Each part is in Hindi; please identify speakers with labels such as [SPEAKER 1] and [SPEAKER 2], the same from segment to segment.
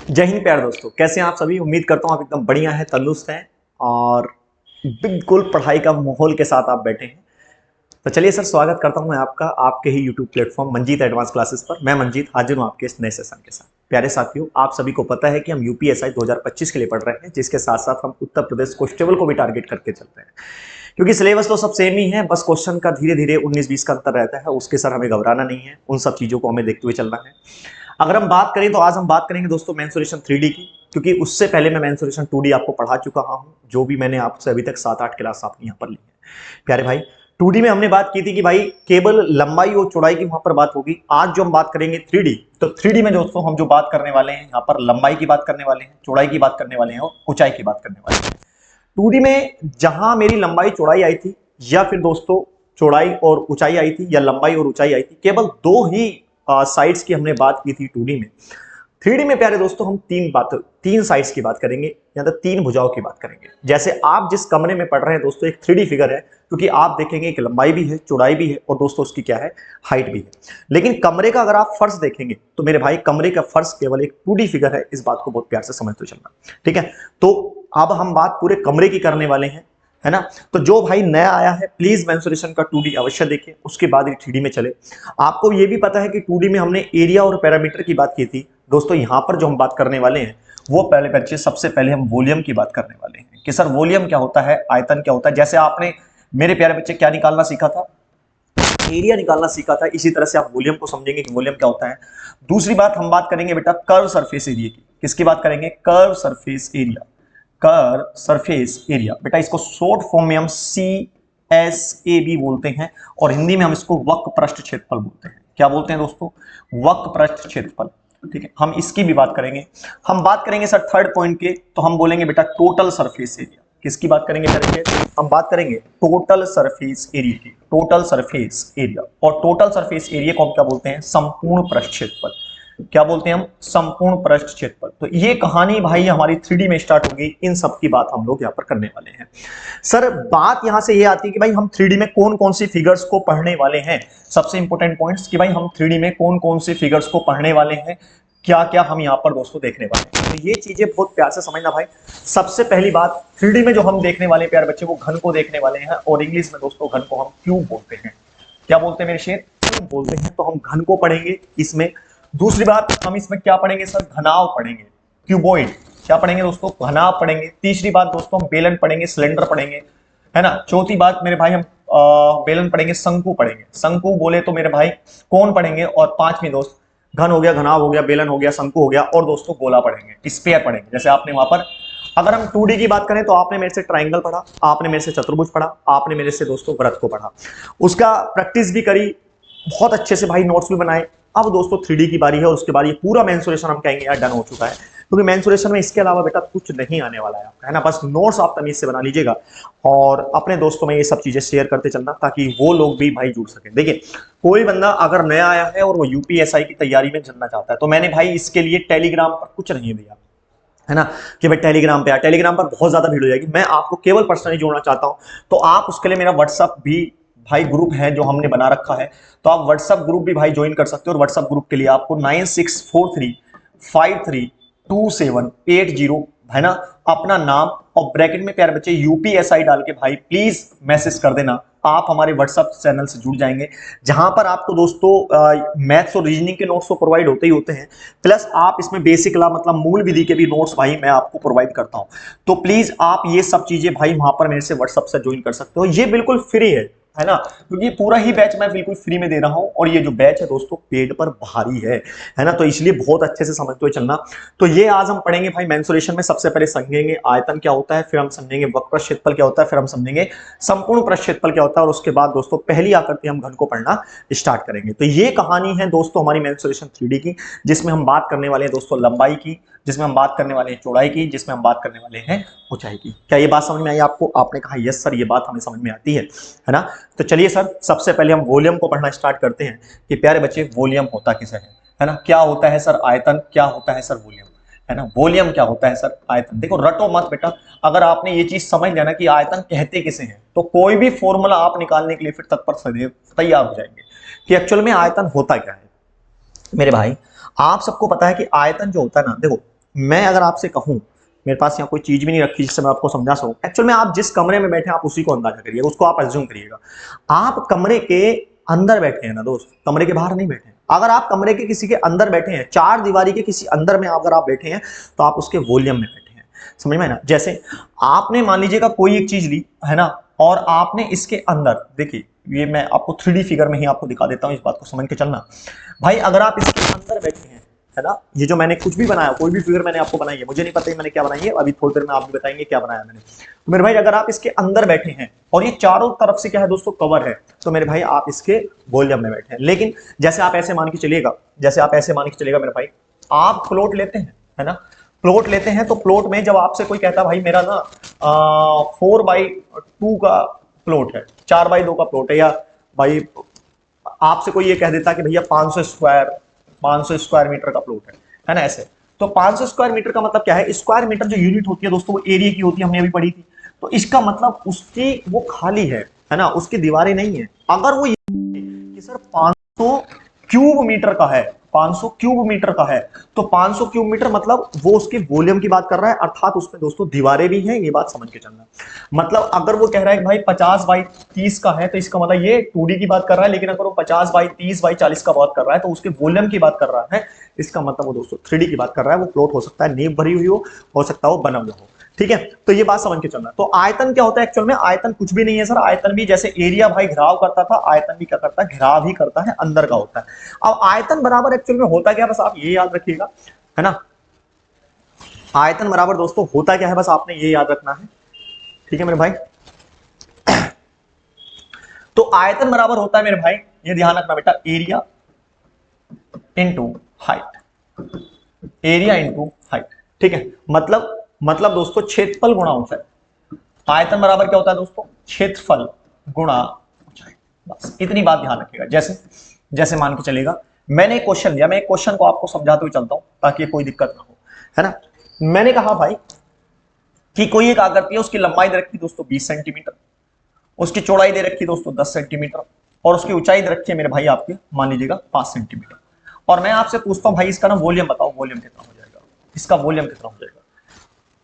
[SPEAKER 1] जय हिंद प्यारे दोस्तों, कैसे हैं आप सभी। उम्मीद करता हूँ आप एकदम बढ़िया हैं, तंदुरुस्त हैं और बिल्कुल पढ़ाई का माहौल के साथ आप बैठे हैं। तो चलिए सर, स्वागत करता हूं मैं आपका आपके ही YouTube platform Manjeet advance classes पर। मैं मंजीत हाजिर हूं आपके इस नए सेशन के साथ। प्यारे साथियों, आप सभी को पता है कि हम यूपीएसआई 2025 के लिए पढ़ रहे हैं, जिसके साथ साथ हम उत्तर प्रदेश कांस्टेबल को भी टारगेट करके चल रहे हैं। क्योंकि सिलेबस तो सब सेम ही है, बस क्वेश्चन का धीरे धीरे 19-20 का अंतर रहता है। उसके सर हमें घबराना नहीं है, उन सब चीजों को हमें देखते हुए चलना है। अगर हम बात करें तो आज हम बात करेंगे दोस्तों मेंसुरेशन 3D की, क्योंकि उससे पहले मैं मेंसुरेशन 2D आपको पढ़ा चुका हूं, जो भी मैंने आपसे अभी तक 7-8 क्लास आपने यहाँ पर ली है। प्यारे भाई, 2D में हमने बात की थी कि भाई केवल लंबाई और चौड़ाई की वहां पर बात होगी। आज जो हम बात करेंगे 3D, तो 3D में दोस्तों हम जो बात करने वाले हैं यहाँ पर लंबाई की बात करने वाले हैं, चौड़ाई की बात करने वाले हैं और ऊंचाई की बात करने वाले हैं। 2D में जहां मेरी लंबाई चौड़ाई आई थी, या फिर दोस्तों चौड़ाई और ऊंचाई आई थी, या लंबाई और ऊंचाई आई थी, केवल दो ही साइड्स की हमने बात की थी 2D में। 3D में प्यारे दोस्तों हम तीन साइड्स की बात करेंगे, या तो तीन भुजाओं की बात करेंगे। जैसे आप जिस कमरे में पढ़ रहे हैं दोस्तों, एक 3D फिगर है, क्योंकि आप देखेंगे एक लंबाई भी है, चौड़ाई भी है और दोस्तों उसकी क्या है, हाइट भी है। लेकिन कमरे का अगर आप फर्श देखेंगे तो मेरे भाई कमरे का फर्श केवल एक 2D फिगर है। इस बात को बहुत प्यार से समझते चलना, ठीक है। तो अब हम बात पूरे कमरे की करने वाले हैं, है ना। तो जो भाई नया आया है, प्लीज मेंसुरेशन का 2D अवश्य देखें, उसके बाद ही 3D में चले। आपको ये भी पता है कि 2D में हमने एरिया और पैरामीटर की बात की थी दोस्तों। यहां पर जो हम बात करने वाले हैं वो पहले बच्चे, सबसे पहले हम वॉल्यूम की बात करने वाले हैं कि सर वॉल्यूम क्या होता है, आयतन क्या होता है। जैसे आपने मेरे प्यारे बच्चे क्या निकालना सीखा था, एरिया निकालना सीखा था, इसी तरह से आप वॉल्यूम को समझेंगे कि वॉल्यूम क्या होता है। दूसरी बात हम बात करेंगे बेटा कर्व सरफेस एरिया की। किसकी बात करेंगे? Curve surface area. Curve surface area बेटा, इसको शॉर्ट फॉर्म में हम CSAB बोलते हैं और हिंदी में हम इसको वक्र पृष्ठ क्षेत्रफल बोलते हैं। क्या बोलते हैं दोस्तों? वक्र पृष्ठ क्षेत्रफल, ठीक है। हम इसकी भी बात करेंगे। हम बात करेंगे सर थर्ड पॉइंट के, तो हम बोलेंगे बेटा टोटल सरफेस एरिया। किसकी बात करेंगे? हम बात करेंगे टोटल सरफेस एरिया की। टोटल सरफेस एरिया, और टोटल सरफेस एरिया को हम क्या बोलते हैं? संपूर्ण पृष्ठ क्षेत्रफल। क्या बोलते हैं हम? संपूर्ण पृष्ठ क्षेत्रफल। तो ये कहानी भाई हमारी 3D में स्टार्ट होगी। इन सब की बात हम लोग यहाँ पर करने वाले हैं। सर बात यहां से ये आती है कि भाई हम 3D में कौन कौन सी फिगर्स को पढ़ने वाले हैं। सबसे इंपॉर्टेंट पॉइंट्स कि भाई हम 3D में कौन कौन सी फिगर्स को पढ़ने वाले हैं, क्या क्या हम यहाँ पर दोस्तों देखने वाले हैं। तो ये चीजें बहुत प्यार से समझना भाई। सबसे पहली बात, 3D में जो हम देखने वाले प्यारे बच्चे, वो घन को देखने वाले हैं, और इंग्लिश में दोस्तों घन को हम क्यूब बोलते हैं। क्या बोलते हैं मेरे शेर? क्यूब बोलते हैं। तो हम घन को पढ़ेंगे इसमें। दूसरी बात, हम इसमें क्या पढ़ेंगे सर? घनाव पढ़ेंगे, क्यूबॉइड। क्या पढ़ेंगे दोस्तों? घनाव पढ़ेंगे। तीसरी बात दोस्तों, हम बेलन पढ़ेंगे, सिलेंडर पढ़ेंगे, है ना। चौथी बात मेरे भाई, हम बेलन पढ़ेंगे, शंकु पढ़ेंगे। शंकु बोले तो मेरे भाई कौन पढ़ेंगे? और पांचवी दोस्त, घन हो गया, घनाव हो गया, बेलन हो गया, शंकु हो गया, और दोस्तों गोला पढ़ेंगे, स्फीयर पढ़ेंगे। जैसे आपने वहां पर, अगर हम 2D की बात करें तो आपने मेरे से ट्राइंगल पढ़ा, आपने मेरे से चतुर्भुज पढ़ा, आपने मेरे से दोस्तों वृत्त को पढ़ा, उसका प्रैक्टिस भी करी, बहुत अच्छे से भाई नोट्स भी बनाए। अब दोस्तों 3D की बारी है, और उसके बाद ये पूरा मेंसुरेशन हम कहेंगे यार डन हो चुका है, क्योंकि मेंसुरेशन में इसके अलावा बेटा कुछ नहीं आने वाला है आपका, है ना। बस नोट्स आप तमीज से बना लीजिएगा और अपने दोस्तों में ये सब चीजें शेयर करते चलना, ताकि वो लोग भी भाई जुड़ सके। देखिए, कोई बंदा अगर नया आया है और वो यूपीएसआई की तैयारी में चलना चाहता है, तो मैंने भाई इसके लिए टेलीग्राम पर कुछ नहीं दिया, है ना, कि भाई टेलीग्राम पे, टेलीग्राम पर बहुत ज्यादा भीड़ हो जाएगी। मैं आपको केवल पर्सनली जोड़ना चाहता हूं, तो आप उसके लिए मेरा व्हाट्सअप भी भाई ग्रुप है जो हमने बना रखा है, तो आप व्हाट्सअप ग्रुप भी भाई ज्वाइन कर सकते हो। और व्हाट्सअप ग्रुप के लिए आपको 9643532780, है ना, अपना नाम और ब्रैकेट में प्यारे बच्चे यूपीएसआई डाल के भाई प्लीज मैसेज कर देना। आप हमारे व्हाट्सएप चैनल से जुड़ जाएंगे, जहां पर आपको दोस्तों मैथ्स और रीजनिंग के नोट्स तो प्रोवाइड होते ही होते हैं, प्लस आप इसमें बेसिक ला मतलब मूल विधि के भी नोट्स भाई मैं आपको प्रोवाइड करता हूं। तो प्लीज आप ये सब चीजें भाई वहां पर मेरे से व्हाट्सएप से ज्वाइन कर सकते हो। ये बिल्कुल फ्री है ना, क्योंकि पूरा ही बैच मैं बिल्कुल फ्री में दे रहा हूं, और ये जो बैच है दोस्तों पेड पर भारी है ना, तो इसलिए बहुत अच्छे से समझते हुए चलना। तो ये आज हम पढ़ेंगे भाई मेंसुरेशन में। सबसे पहले समझेंगे आयतन क्या होता है, फिर हम समझेंगे वक्र क्षेत्रफल क्या होता है, फिर हम समझेंगे संपूर्ण पृष्ठ क्षेत्रफल क्या होता है, और उसके बाद दोस्तों पहली आकृति हम घन को पढ़ना स्टार्ट करेंगे। तो ये कहानी है दोस्तों हमारी मेंसुरेशन 3D की, जिसमें हम बात करने वाले हैं दोस्तों लंबाई की, जिसमें हम बात करने वाले हैं चौड़ाई की, जिसमें हम बात करने वाले हैं ऊंचाई की। क्या ये बात समझ में आई आपको? आपने कहा यस सर, ये बात हमें समझ में आती है ना। तो चलिए सर, सबसे पहले हम वॉल्यूम को पढ़ना स्टार्ट करते हैं कि प्यारे बच्चे वॉल्यूम होता किसे है ना। क्या होता है सर आयतन, क्या होता है सर वॉल्यूम, है ना। वॉल्यूम क्या होता है सर आयतन। देखो रटो मत बेटा, अगर आपने ये चीज समझ लिया ना कि आयतन कहते किसे हैं, तो कोई भी फॉर्मूला आप निकालने के लिए फिर तत्पर सदैव तैयार हो जाएंगे कि एक्चुअल में आयतन होता क्या है। मेरे भाई आप सबको पता है कि आयतन जो होता है ना, देखो मैं अगर आपसे कहूं, मेरे पास यहाँ कोई चीज भी नहीं रखी जिससे मैं आपको समझा सकूं, एक्चुअल में आप जिस कमरे में बैठे हैं आप उसी को अंदाजा करिएगा, उसको आप एज्यूम करिएगा। आप कमरे के अंदर बैठे हैं ना दोस्त, कमरे के बाहर नहीं बैठे हैं। अगर आप कमरे के किसी के अंदर बैठे हैं, चार दीवारी के किसी अंदर में अगर आप बैठे हैं, तो आप उसके वॉल्यूम में बैठे हैं। समझ में ना? जैसे आपने मान लीजिएगा कोई एक चीज ली है ना, और आपने इसके अंदर, देखिए ये मैं आपको 3D फिगर में ही आपको दिखा देता हूं, इस बात को समझ के चलना भाई। अगर आप इसके अंदर बैठे हैं है ना, ये जो मैंने कुछ भी बनाया, कोई भी फिगर मैंने आपको बनाई है, मुझे नहीं पता है मैंने क्या बनाई है, अभी थोड़ी देर में आप भी बताएंगे क्या बनाया मैंने। तो मेरे भाई अगर आप इसके अंदर बैठे हैं और ये चारों तरफ से क्या है दोस्तों, कवर है, तो मेरे भाई आप इसके वॉल्यूम में बैठे हैं। लेकिन जैसे आप ऐसे मान के चलिएगा, जैसे आप ऐसे मान के चलिएगा मेरे भाई, आप प्लॉट लेते हैं है ना, प्लॉट लेते हैं, तो प्लॉट में जब आपसे कोई कहता है भाई मेरा ना 4x2 का प्लॉट है, 4x2 का प्लॉट है, या भाई आपसे कोई ये कह देता कि भैया 500 स्क्वायर मीटर का प्लॉट है ना, ऐसे। तो 500 स्क्वायर मीटर का मतलब क्या है, स्क्वायर मीटर जो यूनिट होती है दोस्तों वो एरिया की होती है, हमने अभी पढ़ी थी। तो इसका मतलब उसकी वो खाली है ना, उसकी दीवारें नहीं है। अगर वो कि सर 500 क्यूब मीटर का है, 500 क्यूब मीटर का है, तो 500 क्यूब मीटर मतलब वो उसके वॉल्यूम की बात कर रहा है, अर्थात उसमें दोस्तों दीवारें भी हैं, ये बात समझ के चलना। मतलब अगर वो कह रहा है कि भाई 50x30 का है, तो इसका मतलब ये 2D की बात कर रहा है। लेकिन अगर वो 50x30x40 का बात कर रहा है, तो उसके वॉल्यूम की बात कर रहा है, इसका मतलब वो दोस्तों 3D की बात कर रहा है। वो प्लॉट हो सकता है नींव भरी हुई हो सकता है वो बना हुआ हो, ठीक है। तो ये बात समझ के चलना। तो आयतन क्या होता है, एक्चुअल में आयतन कुछ भी नहीं है सर। आयतन भी जैसे एरिया भाई घिराव करता था, आयतन भी क्या करता है, घिराव ही करता है, अंदर का होता है। अब आयतन बराबर एक्चुअल में होता क्या, बस आप ये याद रखिएगा है ना, आयतन बराबर दोस्तों होता क्या है, बस आपने ये याद रखना है, ठीक है मेरे भाई। तो आयतन बराबर होता है मेरे भाई, ये ध्यान रखना बेटा, area into height, area into height, ठीक है। मतलब दोस्तों क्षेत्रफल गुणा ऊंचाई। आयतन बराबर क्या होता है दोस्तों, क्षेत्रफल गुणा ऊंचाई, बस इतनी बात ध्यान रखिएगा। जैसे जैसे मान के चलेगा, मैंने एक क्वेश्चन दिया, मैं एक क्वेश्चन को आपको समझाते हुए चलता हूं ताकि कोई दिक्कत ना हो, है ना। मैंने कहा भाई कि कोई एक आकृति है, उसकी लंबाई दे रखी दोस्तों 20 सेंटीमीटर, उसकी चौड़ाई दे रखी दोस्तों 10 सेंटीमीटर, और उसकी ऊंचाई दे रखी है मेरे भाई आपके मान लीजिएगा 5 सेंटीमीटर। और मैं आपसे पूछता हूं भाई इसका ना वॉल्यूम बताओ, वॉल्यूम कितना हो जाएगा, इसका वॉल्यूम कितना हो जाएगा।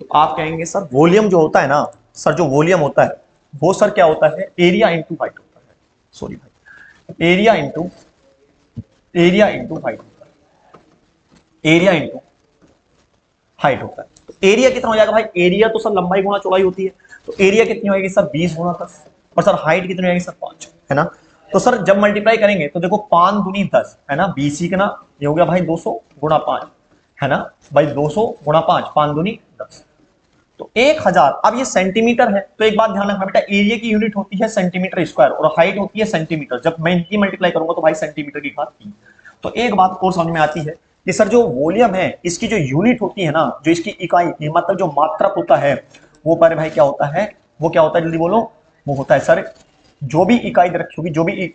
[SPEAKER 1] तो आप कहेंगे सर वॉल्यूम जो होता है ना, सर जो वॉल्यूम होता है वो सर क्या होता है, एरिया इंटू हाइट होता है। सॉरी भाई, एरिया इंटू हाइट होता है, एरिया इंटू हाइट होता है। तो एरिया कितना हो जाएगा भाई, एरिया तो सर लंबाई गुणा चौड़ाई होती है, तो एरिया कितनी होगी सर 20 गुणा 10, और सर हाइट कितनी होगी सर 5, है ना। तो सर जब मल्टीप्लाई करेंगे तो देखो 5 दूनी 10 है ना, 20 का ना ये हो गया भाई 200 गुणा 5 है ना भाई, 200 गुणा 5, 5 दूनी 10, तो 1000। अब ये सेंटीमीटर है, तो एक बात ध्यान रखना बेटा, एरिया की यूनिट होती है सेंटीमीटर स्क्वायर और हाइट होती है सेंटीमीटर। जब मैं इनकी मल्टीप्लाई करूंगा तो भाई सेंटीमीटर की घात 3। तो एक बात और समझ में आती है कि सर जो वॉल्यूम है इसकी जो यूनिट होती है ना, जो इसकी इकाई मतलब जो मात्रक होता है, वो पर भाई क्या होता है, वो क्या होता है, जल्दी बोलो, वो होता है सर जो भी इकाई दे रखी होगी, जो भी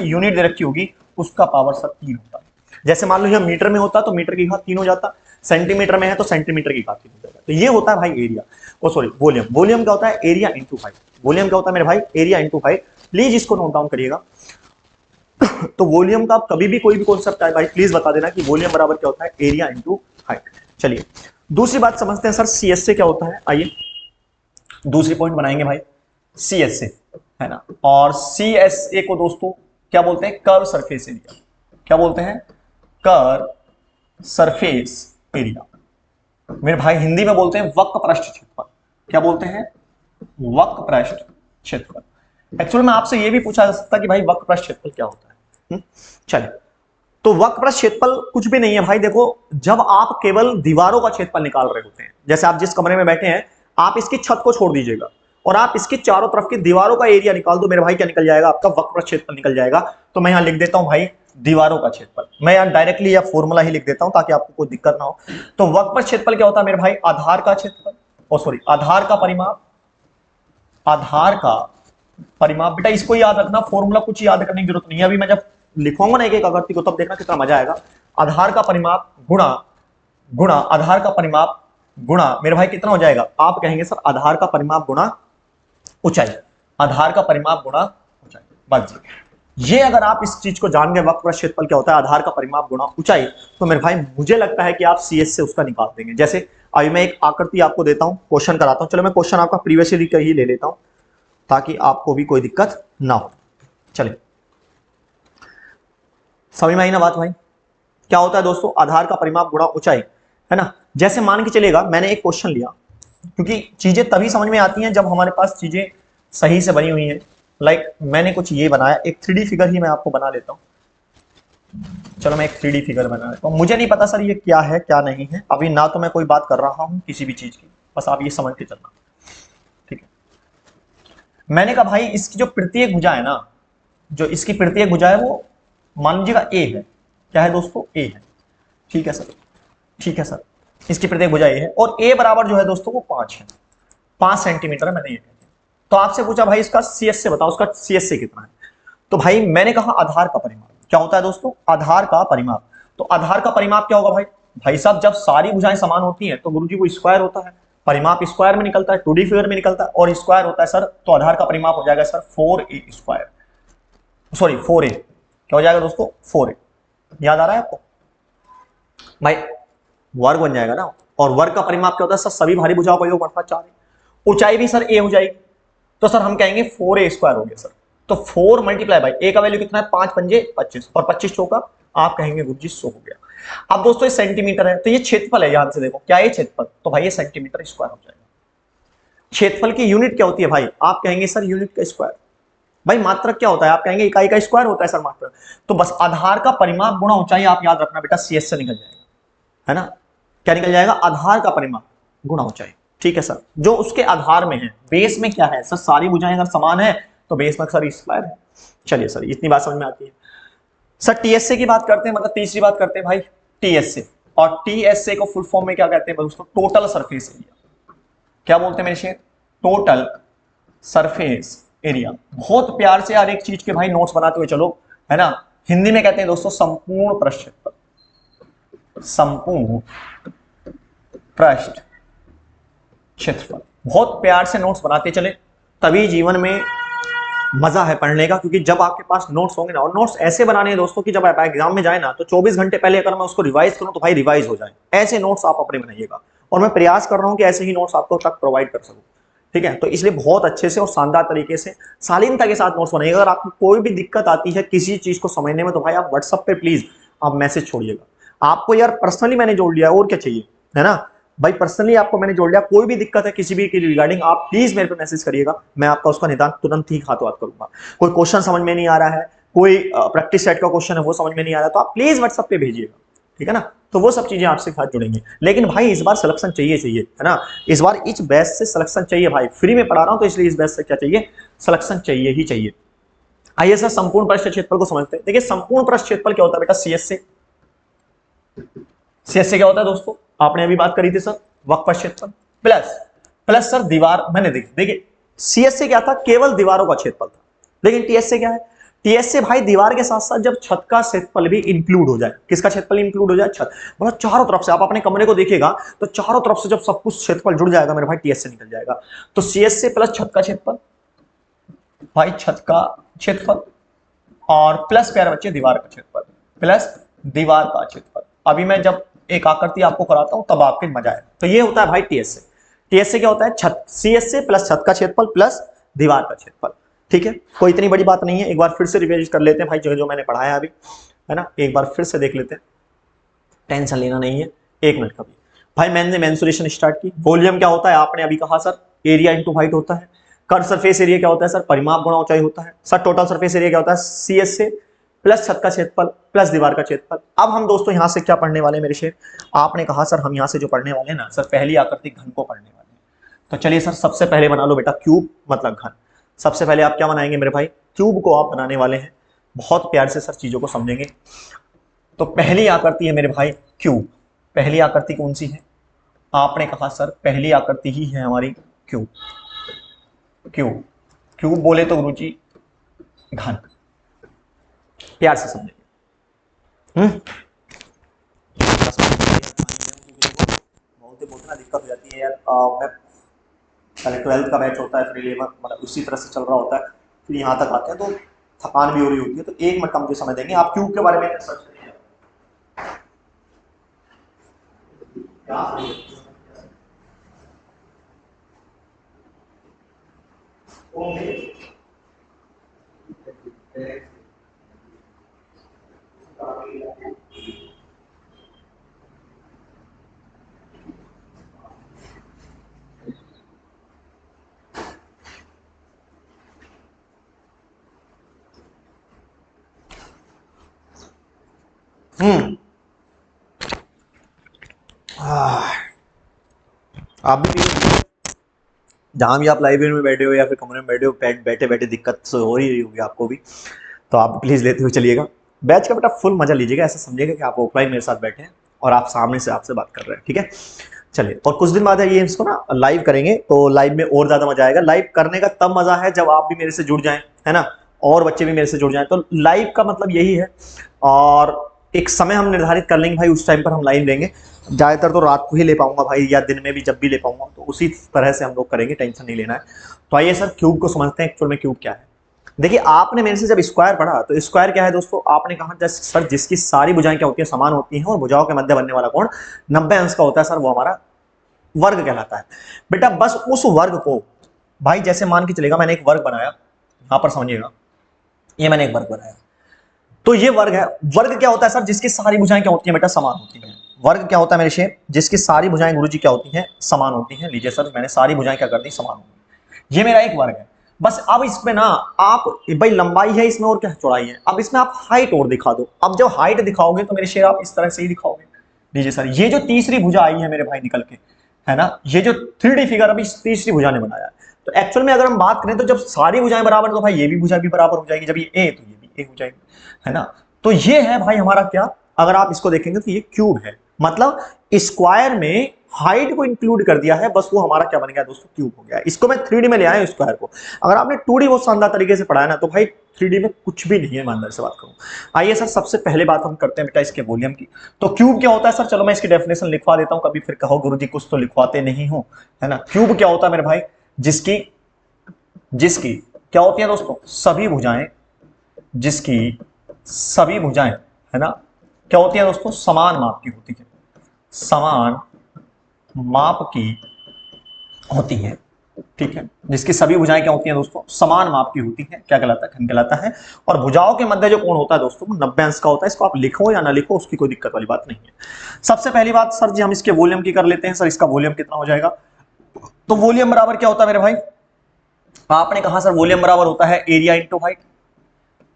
[SPEAKER 1] यूनिट दे रखी होगी, उसका पावर सर 3 होता है। जैसे मान लो यह मीटर में होता तो मीटर की घात 3 हो जाता, सेंटीमीटर में है तो सेंटीमीटर की घात 3 हो जाता। तो ये होता है भाई एरिया, ओ सॉरी वॉल्यूम। वॉल्यूम क्या होता है, एरिया इंटू हाइट। वॉल्यूम क्या होता है मेरे भाई, एरिया इंटू हाइट। प्लीज इसको नोट डाउन करिएगा। तो वॉल्यूम का कभी भी कोई भी कॉन्सेप्ट आए भाई प्लीज बता देना कि वॉल्यूम बराबर क्या होता है, एरिया इंटू हाइट। चलिए दूसरी बात समझते हैं सर, सीएसए क्या होता है। आइए दूसरी पॉइंट बनाएंगे भाई, सीएसए है ना। और सीएसए को दोस्तों क्या बोलते हैं, कर्व सरफेस एरिया। क्या बोलते हैं, कर्व सरफेस एरिया। मेरे भाई हिंदी में बोलते हैं वक्र पृष्ठ क्षेत्रफल। क्या बोलते हैं, वक्र पृष्ठ क्षेत्रफल। एक्चुअली में आपसे यह भी पूछा जा सकता है कि भाई वक्र पृष्ठ क्षेत्रफल क्या होता है। चलिए, तो वक्र पृष्ठ क्षेत्रफल कुछ भी नहीं है भाई। देखो जब आप केवल दीवारों का क्षेत्रफल निकाल रहे होते हैं, जैसे आप जिस कमरे में बैठे हैं, आप इसकी छत को छोड़ दीजिएगा और आप इसके चारों तरफ की दीवारों का एरिया निकाल दो, मेरे भाई क्या निकल जाएगा, आपका वक्र पृष्ठ क्षेत्रफल निकल जाएगा। तो मैं यहां लिख देता हूं भाई दीवारों का क्षेत्रफल। मैं यहां डायरेक्टली या फॉर्मूला ही लिख देता हूं ताकि आपको कोई दिक्कत ना हो। तो वक्र पृष्ठ क्षेत्रफल क्या होता है मेरे भाई, आधार का क्षेत्रफल, ओ सॉरी आधार का परिमाप, आधार का परिमाप। बेटा इसको याद रखना, फॉर्मूला कुछ याद करने की जरूरत नहीं है। अभी मैं जब लिखूंगा ना एक एक आकृति को तब देखना कितना मजा आएगा। आधार का परिमाप गुणा गुणा आधार का परिमाप गुणा मेरे भाई कितना हो जाएगा, आप कहेंगे सर आधार का परिमाप गुणा ऊंचाई, आधार का परिमाप गुणा ऊंचाई। बस जी, ये अगर आप इस चीज को जान गए वक्र पृष्ठ क्षेत्रफल क्या होता है, आधार का परिमाप गुणा ऊंचाई, तो मेरे भाई मुझे लगता है कि आप सीएस से उसका निकाल देंगे। जैसे अभी मैं एक आकृति आपको देता हूं, क्वेश्चन कराता हूं। चलो मैं क्वेश्चन आपका प्रीवियस ईयर का ही ले लेता हूं ताकि आपको भी कोई दिक्कत ना हो। चलिए समझ में आई ना बात भाई? क्या होता है दोस्तों, आधार का परिमाप गुणा ऊंचाई, है ना। जैसे मान के चलेगा मैंने एक क्वेश्चन लिया, क्योंकि चीजें तभी समझ में आती हैं जब हमारे पास चीजें सही से बनी हुई हैं। लाइक मैंने कुछ ये बनाया, एक 3D फिगर ही मैं आपको बना लेता हूं। चलो मैं एक 3D फिगर बना लेता हूं। मुझे नहीं पता सर ये क्या है क्या नहीं है, अभी ना तो मैं कोई बात कर रहा हूं किसी भी चीज की, बस आप ये समझ के चलना, ठीक है। मैंने कहा भाई इसकी जो प्रत्येक भुजा है ना, जो इसकी प्रत्येक भुजा है वो मान लीजिएगा ए है। क्या है दोस्तों, ए है। ठीक है सर, ठीक है सर, इसकी प्रत्येक भुजा ए है और ए बराबर जो है दोस्तों वो 5 है, 5 सेंटीमीटर है, मैंने ये कह दिया। तो आपसे पूछा भाई इसका सीएस से बताओ, उसका सीएस से कितना है। तो भाई मैंने कहा आधार का परिमाप क्या होता है दोस्तों, आधार का परिमाप। तो आधार का परिमाप क्या होगा भाई, भाई साहब जब सारी भुजाएं समान होती हैं तो गुरुजी वो स्क्वायर होता है, परिमाप स्क्वायर में निकलता है, 2D फिगर में निकलता है और स्क्वायर होता है सर। तो आधार का परिमाप हो जाएगा sir 4a square, sorry 4a, क्या हो जाएगा दोस्तों 4a। याद आ रहा है आपको भाई, वर्ग बन जाएगा ना। और वर्ग का परिमाप क्या होता है सर, सभी भारी भुजाओं का योग बढ़ता है 4। ऊंचाई भी सर ए हो जाएगी, तो सर हम कहेंगे 4a स्क्वायर हो गया सर। तो 4 मल्टीप्लाई बाई ए का वैल्यू कितना है, 5 पंजे 25 और 25 चौका आप कहेंगे गुरुजी 100 हो गया। अब दोस्तों ये सेंटीमीटर है, तो ये क्षेत्रफल है, यहां से देखो क्या ये क्षेत्रफल, तो भाई ये सेंटीमीटर स्क्वायर हो जाएगा। क्षेत्रफल की यूनिट क्या होती है भाई, आप कहेंगे सर यूनिट का स्क्वायर। भाई मात्रक क्या होता है, आप कहेंगे इकाई का स्क्वायर होता है सर मात्रक। तो बस आधार का परिमाप गुणा ऊंचाई, आप याद रखना बेटा सीएस से निकल जाएगा, है ना। क्या निकल जाएगा, आधार का परिमाप गुणा ऊंचाई। ठीक है सर, जो उसके आधार में है, बेस में क्या है सर, सारी भुजाएं अगर समान है तो बेस में सर स्क्वायर है। चलिए सर इतनी बात समझ में आती है। सर टीएसए की बात करते हैं, मतलब तीसरी बात करते हैं भाई टीएसए। और टीएसए को फुल फॉर्म में क्या कहते हैं दोस्तों, टोटल सरफेस एरिया। क्या बोलते हैं मेरे शेर, टोटल सरफेस एरिया। बहुत प्यार से हर एक चीज के भाई नोट्स बनाते हुए चलो, है ना। हिंदी में कहते हैं दोस्तों संपूर्ण पृष्ठ क्षेत्रफल, संपूर्ण पृष्ठ क्षेत्रफल। बहुत प्यार से नोट्स बनाते चले, तभी जीवन में मजा है पढ़ने का। क्योंकि जब आपके पास नोट्स होंगे ना, और नोट्स ऐसे बनाने हैं दोस्तों कि जब आप एग्जाम में जाए ना तो 24 घंटे पहले अगर मैं उसको रिवाइज करूं तो भाई रिवाइज हो जाए, ऐसे नोट्स आप अपने बनाइएगा। और मैं प्रयास कर रहा हूं कि ऐसे ही नोट्स आपको तक प्रोवाइड कर सकूं, ठीक है। तो इसलिए बहुत अच्छे से और शानदार तरीके से शालीनता के साथ नोट्स बनाइएगा। अगर आपको कोई भी दिक्कत आती है किसी चीज को समझने में तो भाई आप व्हाट्सएप पे प्लीज आप मैसेज छोड़िएगा। आपको यार पर्सनली मैंने जोड़ लिया, और क्या चाहिए, है ना भाई। पर्सनली आपको मैंने जोड़ लिया, कोई भी दिक्कत है किसी भी के रिगार्डिंग आप प्लीज मेरे पे मैसेज करिएगा, मैं आपका उसका निदान तुरंत ही हाथों हाथ करूंगा। कोई क्वेश्चन समझ में नहीं आ रहा है, कोई प्रैक्टिस सेट का क्वेश्चन है वो समझ में नहीं आ रहा है, तो आप प्लीज व्हाट्सएप पे भेजिएगा, ठीक है ना। तो वो सब चीजें आपसे साथ जुड़ेंगी। लेकिन भाई इस बार सिलेक्शन चाहिए चाहिए, है ना। इस बार इस बैच से सिलेक्शन चाहिए भाई, फ्री में पढ़ा रहा हूं तो इसलिए इस बैच से क्या चाहिए, सिलेक्शन चाहिए ही चाहिए। आइए सर संपूर्ण पृष्ठ क्षेत्रफल को समझते हैं। देखिए संपूर्ण पृष्ठ क्षेत्रफल क्या होता है बेटा, सीएस से। सीएस से क्या होता है दोस्तों, आपने अभी बात करी थी सर, वक्र पृष्ठ क्षेत्रफल प्लस प्लस सर दीवार। मैंने देखिए सीएस से क्या था, केवल दीवारों का क्षेत्रफल था। लेकिन टीएस से क्या है, टीएस से भाई दीवार के साथ साथ जब छत का क्षेत्रफल भी इंक्लूड हो जाए। किसका क्षेत्रफल इंक्लूड हो जाए, छत। मतलब चारों तरफ से आप अपने कमरे को देखिएगा तो चारों तरफ से जब सब कुछ क्षेत्रफल जुड़ जाएगा मेरे भाई, टीएस से निकल जाएगा। तो सीएस से प्लस छत का क्षेत्रफल, भाई छत का क्षेत्रफल और प्लस प्यारे बच्चे दीवार का क्षेत्रफल, प्लस दीवार का क्षेत्रफल। अभी मैं जब एक आकृति आपको कराता हूं तब आपके मजा आए। तो ये होता है भाई टीएस से। टीएस से क्या होता है, छत, सीएस से प्लस छत का क्षेत्रफल प्लस दीवार का क्षेत्रफल, ठीक है। कोई इतनी बड़ी बात नहीं है, एक बार फिर से रिवाइज कर लेते हैं भाई, जो मैंने पढ़ाया अभी, है ना। एक बार फिर से देख लेते हैं, टेंशन लेना नहीं है, 1 मिनट का भी। भाई मैंने मेंसुरेशन स्टार्ट की। वॉल्यूम क्या होता है, आपने अभी कहा सर एरिया इंटू हाइट होता है। कर्व सरफेस एरिया क्या होता है सर, परिमाप गुणा ऊंचाई होता है। सर टोटल सरफेस एरिया क्या होता है, सीएस से प्लस छत का क्षेत्रफल प्लस दीवार का क्षेत्रफल। अब हम दोस्तों यहां से क्या पढ़ने वाले मेरे शेर, आपने कहा सर हम यहां से जो पढ़ने वाले हैं ना सर, पहली आकृति घन को पढ़ने वाले हैं। तो चलिए सर सबसे पहले बना लो बेटा क्यूब, मतलब घन। सबसे पहले आप क्या बनाएंगे मेरे भाई, क्यूब को आप बनाने वाले हैं। बहुत प्यार से सर चीजों को समझेंगे। तो पहली आकृति है मेरे भाई क्यूब। पहली आकृति कौन सी है, आपने कहा सर पहली आकृति ही है हमारी क्यूब। क्यूब क्यूब बोले तो गुरुजी घन, प्यार से समझिए। बहुत ना दिक्कत हो जाती है यार। मैं पहले 12th का बैच होता है, फिर 11th, मतलब उसी तरह से चल रहा होता है, फिर यहाँ तक आते हैं तो थकान भी हो रही होती है, तो 1 मिनट का मुझे समय देंगे, आप क्यूब के बारे में सर्च करिए। आप भी जहां भी आप लाइब्रेरी में बैठे हो या फिर कमरे में बैठे हो, बैठे बैठे दिक्कत हो ही रही होगी आपको भी, तो आप प्लीज लेते हुए चलिएगा। बैच का बेटा फुल मजा लीजिएगा, ऐसा समझिएगा कि आप ऑफलाइन मेरे साथ बैठे हैं और आप सामने से आपसे बात कर रहे हैं, ठीक है। चलिए, और कुछ दिन बाद ये इसको ना लाइव करेंगे, तो लाइव में और ज्यादा मजा आएगा। लाइव करने का तब मजा है जब आप भी मेरे से जुड़ जाएं, है ना, और बच्चे भी मेरे से जुड़ जाएं। तो लाइव का मतलब यही है, और एक समय हम निर्धारित कर लेंगे भाई, उस टाइम पर हम लाइव लेंगे। ज्यादातर तो रात को ही ले पाऊंगा भाई, या दिन में भी जब भी ले पाऊंगा, तो उसी तरह से हम लोग करेंगे, टेंशन नहीं लेना है। तो आइए सर क्यूब को समझते हैं, एक्चुअल में क्यूब क्या है। देखिए, आपने मेरे से जब स्क्वायर पढ़ा, तो स्क्वायर क्या है दोस्तों, आपने कहा सर जिसकी सारी भुजाएं क्या होती है, समान होती हैं, और भुजाओं के मध्य बनने वाला कोण 90 अंश का होता है सर, वो हमारा वर्ग कहलाता है। बेटा बस उस वर्ग को भाई, जैसे मान के चलेगा मैंने एक वर्ग बनाया, यहां पर समझिएगा, ये मैंने एक वर्ग बनाया, तो ये वर्ग है। वर्ग क्या होता है सर, जिसकी सारी भुजाएं क्या होती हैं बेटा, समान होती हैं। वर्ग क्या होता है मेरे शेर, जिसकी सारी भुजाएं गुरुजी क्या होती हैं, समान होती हैं। लीजिए सर, मैंने सारी भुजाएं क्या कर दी, समान होती, ये मेरा एक वर्ग है। बस अब इसमें ना आप भाई लंबाई है इसमें, और क्या चौड़ाई है, अब इसमें आप हाइट और दिखा दो। अब जब हाइट दिखाओगे तो मेरे शेर आप इस तरह से ही दिखाओगे। लीजिए सर, ये जो तीसरी भुजा आई है मेरे भाई निकल के, है ना, ये जो 3D फिगर अभी तीसरी भुजा ने बनाया है। तो एक्चुअल में अगर हम बात करें, तो जब सारी भुजाएं बराबर, तो भाई ये भी भुजा भी बराबर हो जाएगी, जब ये ए तो ये भी ए हो जाएगी, है ना। तो ये है भाई हमारा क्या, अगर आप इसको देखेंगे तो ये क्यूब है, मतलब स्क्वायर में हाइट को इंक्लूड कर दिया है, बस वो हमारा क्या बन गया दोस्तों, क्यूब हो गया। इसको मैं 3D में ले आया हूं स्क्वायर को। अगर आपने 2D बहुत शानदार तरीके से पढ़ाया ना, तो भाई 3D में कुछ भी नहीं है, मैं अंदर से बात करूं। आइए सर, सबसे पहले बात हम करते हैं बेटा इसके वॉल्यूम की। तो क्यूब क्या होता है सर, चलो मैं इसकी डेफिनेशन लिखवा देता हूं, कभी फिर कहो गुरुजी कुछ तो लिखवाते नहीं हो, है ना। क्यूब क्या होता है मेरे भाई, जिसकी जिसकी क्या होती है दोस्तों, सभी भुजाएं, जिसकी सभी भुजाएं, है ना, क्या होती है दोस्तों, समान माप की होती है, समान माप की होती है, ठीक है। जिसकी सभी भुजाएं क्या होती हैं दोस्तों, समान माप की होती है, क्या कहलाता है, खंड कहलाता है। और भुजाओं के मध्य जो कोण होता है दोस्तों, 90 अंश का होता है। इसको आप लिखो या ना लिखो, उसकी कोई दिक्कत वाली बात नहीं है। सबसे पहली बात सर जी, हम इसके वॉल्यूम की कर लेते हैं। सर इसका वॉल्यूम कितना हो जाएगा, तो वॉल्यूम बराबर क्या होता है मेरे भाई, आपने कहा सर वॉल्यूम बराबर होता है एरिया इंटू हाइट।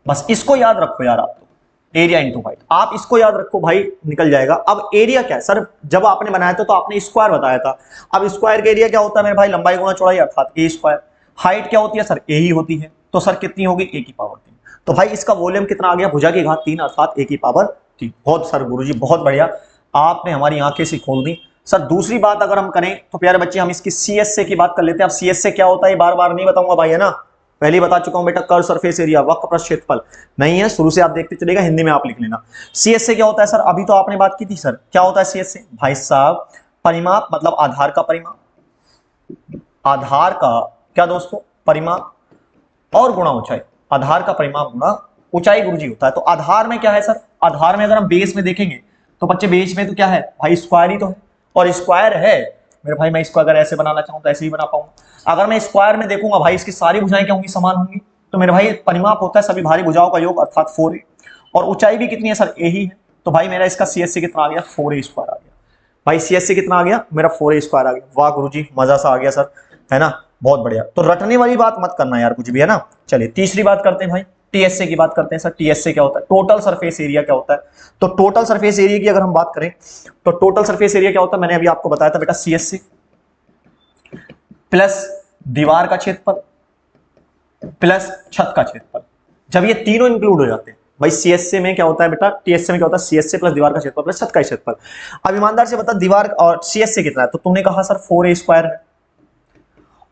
[SPEAKER 1] बस इसको याद रखो यार, आप तो एरिया इंटू हाइट, आप इसको याद रखो भाई, निकल जाएगा। अब एरिया क्या है सर, जब आपने बनाया था तो आपने स्क्वायर बताया था। अब स्क्वायर का एरिया क्या होता है मेरे भाई, लंबाई गुणा चौड़ाई, अर्थात ए स्क्वायर। हाइट क्या होती है सर, ए ही होती है, तो सर कितनी होगी, ए की पावर 3। तो भाई इसका वॉल्यूम कितना आ गया, भुजा की घात 3, अर्थात ए की पावर 3। बहुत सर गुरुजी बहुत बढ़िया, आपने हमारी आंखें सी खोल दी। सर दूसरी बात अगर हम करें, तो प्यारे बच्चे हम इसकी सीएसए की बात कर लेते हैं। अब सीएसए क्या होता है, बार बार नहीं बताऊंगा भाई, है ना, पहले ही बता चुका हूं बेटा, कर्व सरफेस एरिया, वक्र पृष्ठ क्षेत्रफल नहीं है, शुरू से आप देखते चलेगा, हिंदी में आप लिख लेना। सीएसए क्या होता है सर, अभी तो आपने बात की थी सर, क्या होता है सीएसए भाई साहब, परिमाप, मतलब आधार का परिमाप, आधार का क्या दोस्तों, परिमाप, और गुणा ऊंचाई, आधार का परिमाप गुणा ऊंचाई गुरुजी होता है। तो आधार में क्या है सर, आधार में अगर हम बेस में देखेंगे, तो बच्चे बेस में तो क्या है भाई, स्क्वायर ही तो है, और स्क्वायर है मेरे भाई, मैं इसको अगर ऐसे बनाना चाहूं तो ऐसे ही बना पाऊंगा। अगर मैं स्क्वायर में देखूंगा भाई, इसकी सारी भुजाएं क्या होंगी, समान होंगी, तो मेरे भाई परिमाप होता है सभी भारी भुजाओं का योग, अर्थात 4a। और ऊंचाई भी कितनी है सर, ए ही है। तो भाई मेरा इसका सीएससी कितना आ गया, 4a स्क्वायर आ गया। भाई सीएससी कितना आ गया, मेरा 4a स्क्वायर आ गया। वाह गुरुजी, मजा सा आ गया सर, है ना, बहुत बढ़िया। तो रटने वाली बात मत करना यार कुछ भी, है ना। चलिए तीसरी बात करते हैं भाई, टीएसए की बात करते हैं। सर टीएसए क्या होता है, टोटल सरफेस एरिया क्या होता है। तो टोटल सरफेस एरिया की अगर हम बात करें, तो टोटल सरफेस एरिया क्या होता है, मैंने अभी आपको बताया था बेटा, सीएससी प्लस दीवार का क्षेत्रफल प्लस छत का क्षेत्रफल। जब ये तीनों इंक्लूड हो जाते हैं भाई, सीएसए में क्या होता है बेटा, टीएसए में क्या होता है, सीएसए प्लस दीवार का क्षेत्रफल प्लस छत का क्षेत्रफल। अब ईमानदार से बता, दीवार और सीएसए कितना है, तो तुमने कहा सर 4a स्क्वायर है।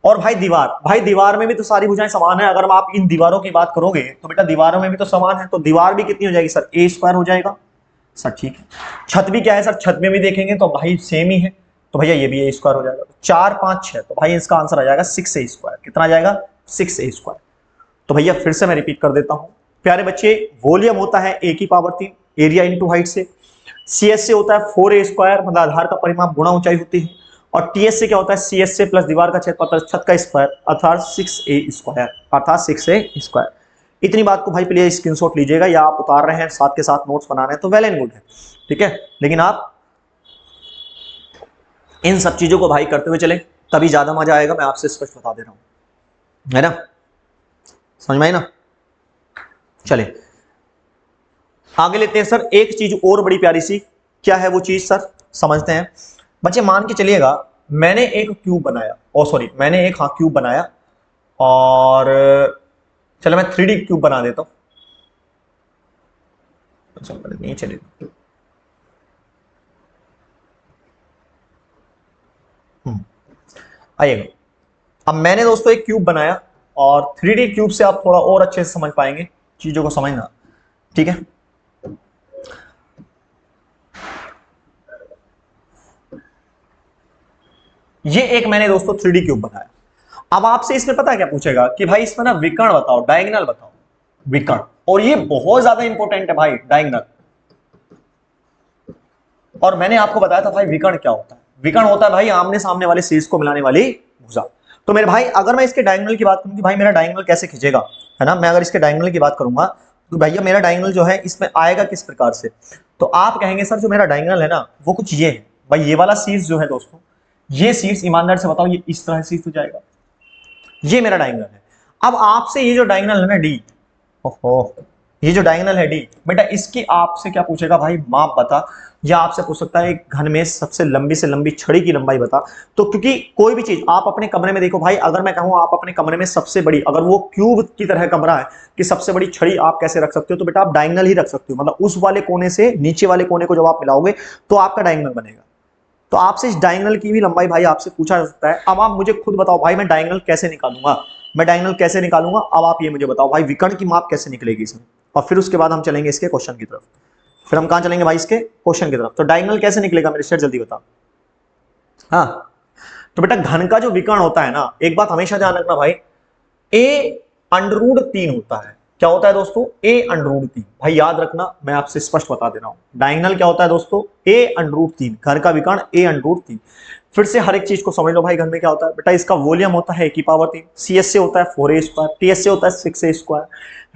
[SPEAKER 1] और भाई दीवार में भी तो सारी भुजाएं समान है। अगर आप इन दीवारों की बात करोगे, तो बेटा दीवारों में भी तो समान है, तो दीवार भी कितनी हो जाएगी सर, a स्क्वायर हो जाएगा सर, ठीक है। छत भी क्या है सर, छत में भी देखेंगे तो भाई सेम ही है, तो भैया ये भी a स्क्वायर हो जाएगा। 4 5 6, तो भाई इसका आंसर आ जाएगा 6a स्क्वायर। कितना आ जाएगा, 6a स्क्वायर। तो भैया फिर से मैं रिपीट कर देता हूं प्यारे बच्चे, वॉल्यूम होता है a की पावर 3 एरिया इंटू हाइट से, CS से होता है 4a स्क्वायर मतलब आधार का परिमाप गुणा ऊंचाई होती है, और TS से क्या होता है CS से प्लस दीवार का क्षेत्रफल छत का स्क्वायर अर्थात 6a स्क्वायर अर्थात 6a स्क्वायर। इतनी बात को भाई प्लीज स्क्रीनशॉट लीजिएगा, या आप उतार रहे हैं साथ के साथ नोट्स बना रहे हैं तो वेल एंड गुड है, ठीक है, लेकिन आप इन सब चीजों को भाई करते हुए चले तभी ज्यादा मजा आएगा, मैं आपसे स्पष्ट बता दे रहा हूं, है ना, समझ में आई ना। चले आगे लेते हैं सर, एक चीज और बड़ी प्यारी सी, क्या है वो चीज सर समझते हैं बच्चे। मान के चलिएगा मैंने एक क्यूब बनाया, मैंने एक क्यूब बनाया, और चलो मैं 3D क्यूब बना देता हूं, नहीं चलेगा, आइएगा। अब मैंने दोस्तों एक क्यूब बनाया, और 3D क्यूब से आप थोड़ा और अच्छे से समझ पाएंगे चीजों को, समझना ठीक है। ये एक मैंने दोस्तों 3D क्यूब बनाया। अब आपसे इसमें पता है क्या पूछेगा कि भाई इसमें ना विकर्ण बताओ, डायगोनल बताओ, विकर्ण, और ये बहुत ज्यादा इंपॉर्टेंट है भाई डायगोनल। और मैंने आपको बताया था भाई विकर्ण क्या होता है, विकर्ण होता है भाई आमने सामने वाले शीर्ष को मिलाने वाली भुजा। तो मेरे भाई अगर मैं इसके डायगोनल की बात करूं कि भाई मेरा डायगोनल कैसे खींचेगा, है ना, मैं अगर इसके डायगोनल की बात करूंगा तो भैया मेरा डायगोनल जो है इसमें आएगा किस प्रकार से, तो आप कहेंगे सर जो मेरा डायगोनल है ना वो कुछ ये है भाई, ये वाला शीर्ष जो है दोस्तों, ये शीर्ष ईमानदार से बताओ ये इस तरह शीर्ष हो जाएगा, ये मेरा डायगोनल है। अब आपसे ये जो डायगोनल है ना डी, ओहो, ये जो डायगोनल है डी बेटा, इसकी आपसे क्या पूछेगा भाई माप बता, या आपसे पूछ सकता है एक घन में सबसे लंबी से लंबी छड़ी की लंबाई बता। तो क्योंकि कोई भी चीज आप अपने कमरे में देखो भाई, अगर मैं कहूं आप अपने कमरे में सबसे बड़ी, अगर वो क्यूब की तरह कमरा है कि सबसे बड़ी छड़ी आप कैसे रख सकते हो, तो बेटा आप डायगोनल ही रख सकते हो, मतलब उस वाले कोने से नीचे वाले कोने को जब आप मिलाओगे तो आपका डायगोनल बनेगा। तो आपसे इस डायगोनल की भी लंबाई भाई आपसे पूछा जा सकता है। अब आप मुझे खुद बताओ भाई मैं डायगोनल कैसे निकालूंगा, मैं डायगोनल कैसे निकालूंगा, अब आप ये मुझे बताओ भाई विकर्ण की माप कैसे निकलेगी इसमें, और फिर उसके बाद हम चलेंगे इसके क्वेश्चन की तरफ। फिर हम कहां चलेंगे भाई, इसके क्वेश्चन की तरफ। तो डायगोनल कैसे निकलेगा मेरे शेर, जल्दी बता। हाँ, तो बेटा घन का जो विकर्ण होता है ना, एक बात हमेशा ध्यान रखना भाई, ए अंडर रूट 3 होता है। क्या होता है दोस्तों, ए अंडर रूट 3, भाई याद रखना, मैं आपसे स्पष्ट बता दे रहा हूं, डायगोनल क्या होता है दोस्तों, ए अंडर रूट 3, घर का विकर्ण ए अंडर रूट 3। फिर से हर एक चीज को समझ लो भाई, घर में क्या होता है बेटा, इसका वॉल्यूम होता है ए की पावर 3, सीएस से होता है 4a स्क्वायर, टीएस से होता है 6a स्क्वायर,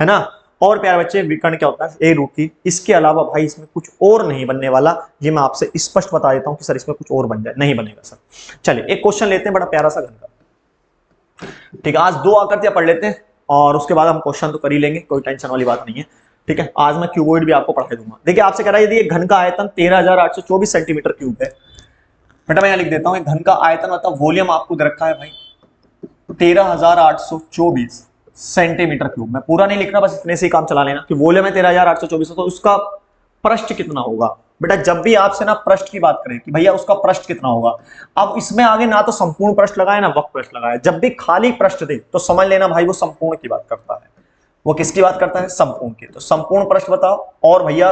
[SPEAKER 1] है ना, और प्यारे बच्चे विकर्ण क्या होता है ए रूट 3। इसके अलावा भाई इसमें कुछ और नहीं बनने वाला, ये मैं आपसे स्पष्ट बता देता हूं कि सर इसमें कुछ और बन जाए, नहीं बनेगा सर। चलिए एक क्वेश्चन लेते हैं बड़ा प्यारा सा घन का, ठीक है, आज 2 आकृतियां पढ़ लेते हैं और उसके बाद हम क्वेश्चन तो कर ही लेंगे, कोई टेंशन वाली बात नहीं है, ठीक है। आज मैं क्यूबॉइड भी आपको पढ़ा दूंगा। देखिए आपसे कह रहा है यदि एक घन का आयतन 13,824 सेंटीमीटर क्यूब है, बेटा मैं यहां लिख देता हूं, एक घन का आयतन मतलब वॉल्यूम आपको दे रखा है भाई 13,824 सेंटीमीटर क्यूब। मैं पूरा नहीं लिखना, बस इतने से ही काम चला लेना कि वॉल्यूम है 13,824, तो उसका पृष्ठ कितना होगा। बेटा जब भी आपसे ना पृष्ठ की बात करें कि भैया उसका पृष्ठ कितना होगा, अब इसमें आगे ना तो संपूर्ण पृष्ठ लगाए ना वक्र पृष्ठ लगाए, जब भी खाली पृष्ठ दे तो समझ लेना भाई वो संपूर्ण की बात करता है, वो किसकी बात करता है, संपूर्ण की। तो संपूर्ण पृष्ठ बताओ, और भैया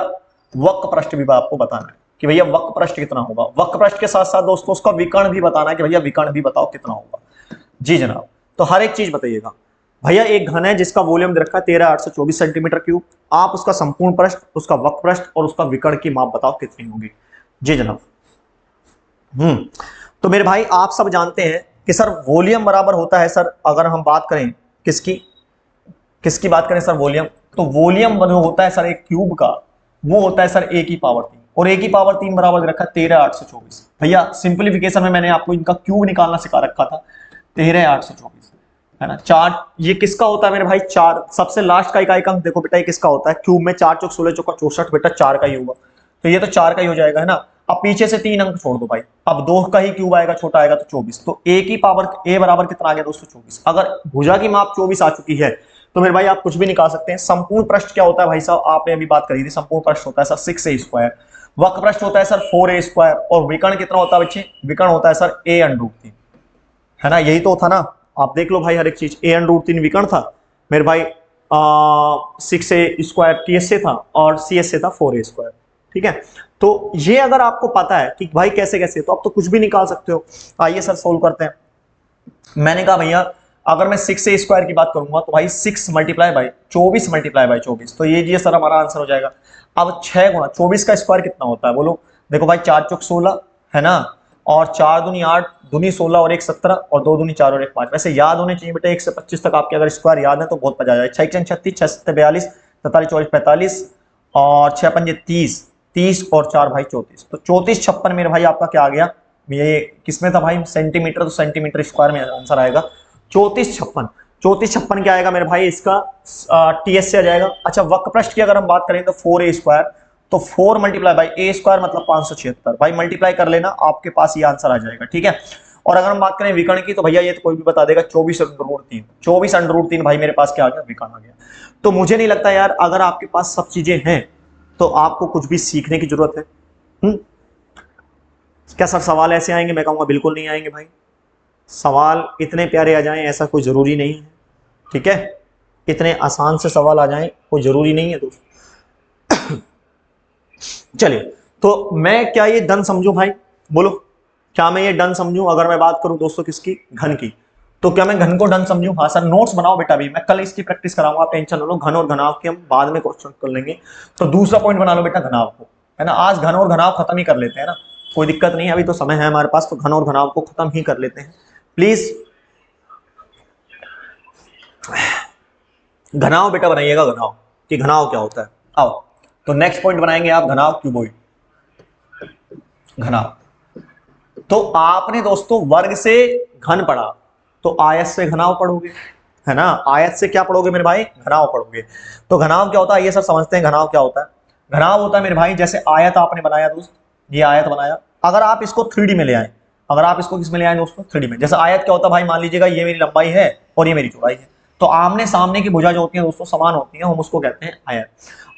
[SPEAKER 1] वक्र पृष्ठ भी आपको बताना है कि भैया वक्र पृष्ठ कितना होगा। वक्र पृष्ठ के साथ साथ दोस्तों उसका विकर्ण भी बताना है कि भैया विकर्ण भी बताओ कितना होगा। जी जनाब, तो हर एक चीज बताइएगा। भैया एक घन है जिसका वॉल्यूम दे रखा है 13,824 सेंटीमीटर क्यूब, आप उसका संपूर्ण पृष्ठ, उसका वक्र पृष्ठ और उसका विकर्ण की माप बताओ कितनी होगी। जी जनाब। तो मेरे भाई आप सब जानते हैं कि सर वॉल्यूम बराबर होता है सर, अगर हम बात करें किसकी बात करें सर, वॉल्यूम, तो वॉल्यूम जो होता है सर एक क्यूब का, वो होता है सर ए की पावर 3, और ए की पावर 3 बराबर रखा 13,824। भैया सिंपलीफिकेशन में मैंने आपको इनका क्यूब निकालना सिखा रखा था, 13,824, है ना। 4 ये किसका होता है मेरे भाई, 4 सबसे लास्ट का इकाई अंक देखो बेटा ये किसका होता है, क्यूब में 4 चौक 16 चौका 64, बेटा 4 का ही होगा, तो ये तो 4 का ही हो जाएगा, है ना। अब पीछे से 3 अंक छोड़ दो भाई, अब 2 का ही क्यूब आएगा, छोटा आएगा तो 24, तो ए की पावर ए बराबर कितना आ गया दोस्तों 24। अगर भुजा की माप 24 आ चुकी है तो मेरे भाई आप कुछ भी निकाल सकते हैं। संपूर्ण पृष्ठ क्या होता है भाई साहब, आपने अभी बात करी थी, संपूर्ण पृष्ठ होता है सर 6a स्क्वायर, वक्र पृष्ठ होता है सर 4a स्क्वायर, और विकर्ण कितना होता है बच्चे, विकर्ण होता है सर a अंडर रूट 3, है ना, यही तो था ना। आप देख लो भाई हर एक चीज, a अंडर रूट 3 विकर्ण था मेरे भाई, 6a स्क्वायर ts से था और cs से था 4a स्क्वायर, ठीक है। तो ये अगर आपको पता है कि भाई कैसे कैसे, तो आप तो कुछ भी निकाल सकते हो। आइए सर सोल्व करते हैं। मैंने कहा भैया अगर मैं 6 स्क्वायर की बात करूंगा तो भाई 6 मल्टीप्लाई बाई 24 मल्टीप्लाई बाई 24, तो ये सर हमारा आंसर हो जाएगा। अब 6 गुणा 24 का स्क्वायर कितना होता है बोलो। देखो भाई 4 चौक 16 है ना, और 4 दूनी 8, दूनी 16 और 1 17 और 2 दूनी 4 और 1 5। वैसे याद होने चाहिए बेटा 1 से 25 तक आपके अगर स्क्वायर याद है तो बहुत मजा आ जाए। 6 36, 6 7 42, 47 44 45 और 6 पंजे 30, 30 और 4 भाई 34। तो 34 56 मेरे भाई आपका क्या आ गया, ये किसमें था भाई, सेंटीमीटर, तो सेंटीमीटर स्क्वायर में आंसर आएगा 34 56। 34 56 क्या आएगा मेरे भाई, इसका टीएस से आ जाएगा। अच्छा वक्र पृष्ठ की अगर हम बात करें तो 4a स्क्वायर, तो 4 मल्टीप्लाई बाई ए स्क्वायर मतलब 576। भाई मल्टीप्लाई कर लेना, आपके पास ये आंसर आ जाएगा, ठीक है। और अगर हम बात करें विकर्ण की तो भैया ये तो कोई भी बता देगा, 24√3। 24√3 भाई मेरे पास क्या आ गया, विकर्ण आ गया। तो मुझे नहीं लगता यार अगर आपके पास सब चीजें हैं तो आपको कुछ भी सीखने की जरूरत है। क्या सर सवाल ऐसे आएंगे, मैं कहूंगा बिल्कुल नहीं आएंगे भाई। सवाल इतने प्यारे आ जाएं ऐसा कोई जरूरी नहीं है, ठीक है। इतने आसान से सवाल आ जाएं कोई जरूरी नहीं है दोस्तों। चलिए, तो मैं क्या ये डन समझूं भाई, बोलो क्या मैं ये डन समझूं। अगर मैं बात करूं दोस्तों किसकी, घन की, तो क्या मैं घन को डन समझूं। हाँ सर नोट्स बनाओ बेटा, भी मैं कल इसकी प्रैक्टिस कराऊंगा, आप टेंशन ना लो। घन और घनाव की हम बाद में क्वेश्चन कर लेंगे। तो दूसरा पॉइंट बना लो बेटा घनाव को, है ना। आज घन और घनाव खत्म ही कर लेते हैं ना, कोई दिक्कत नहीं है, अभी तो समय है हमारे पास, तो घन और घनाव को खत्म ही कर लेते हैं प्लीज। घनाव बेटा बनाइएगा, घनाव कि घनाव क्या होता है। आओ तो नेक्स्ट पॉइंट बनाएंगे आप, घनाव क्यूबॉइड। घनाव तो आपने दोस्तों वर्ग से घन पढ़ा, तो आयत से घनाव पढ़ोगे, है ना। आयत से क्या पढ़ोगे मेरे भाई, घनाव पढ़ोगे। तो घनाव क्या होता है ये सब समझते हैं। घनाव क्या होता है, घनाव होता है मेरे भाई जैसे आयत आपने बनाया दोस्त, ये आयत बनाया, अगर आप इसको 3D में ले आए, अगर आप इसको किस में ले आए दोस्तों, 3D में। जैसे आयत क्या होता है भाई, मान लीजिएगा ये मेरी लंबाई है और ये मेरी चौड़ाई है, तो आमने सामने की भुजा जो होती है दोस्तों समान होती है, हम उसको कहते हैं आयत।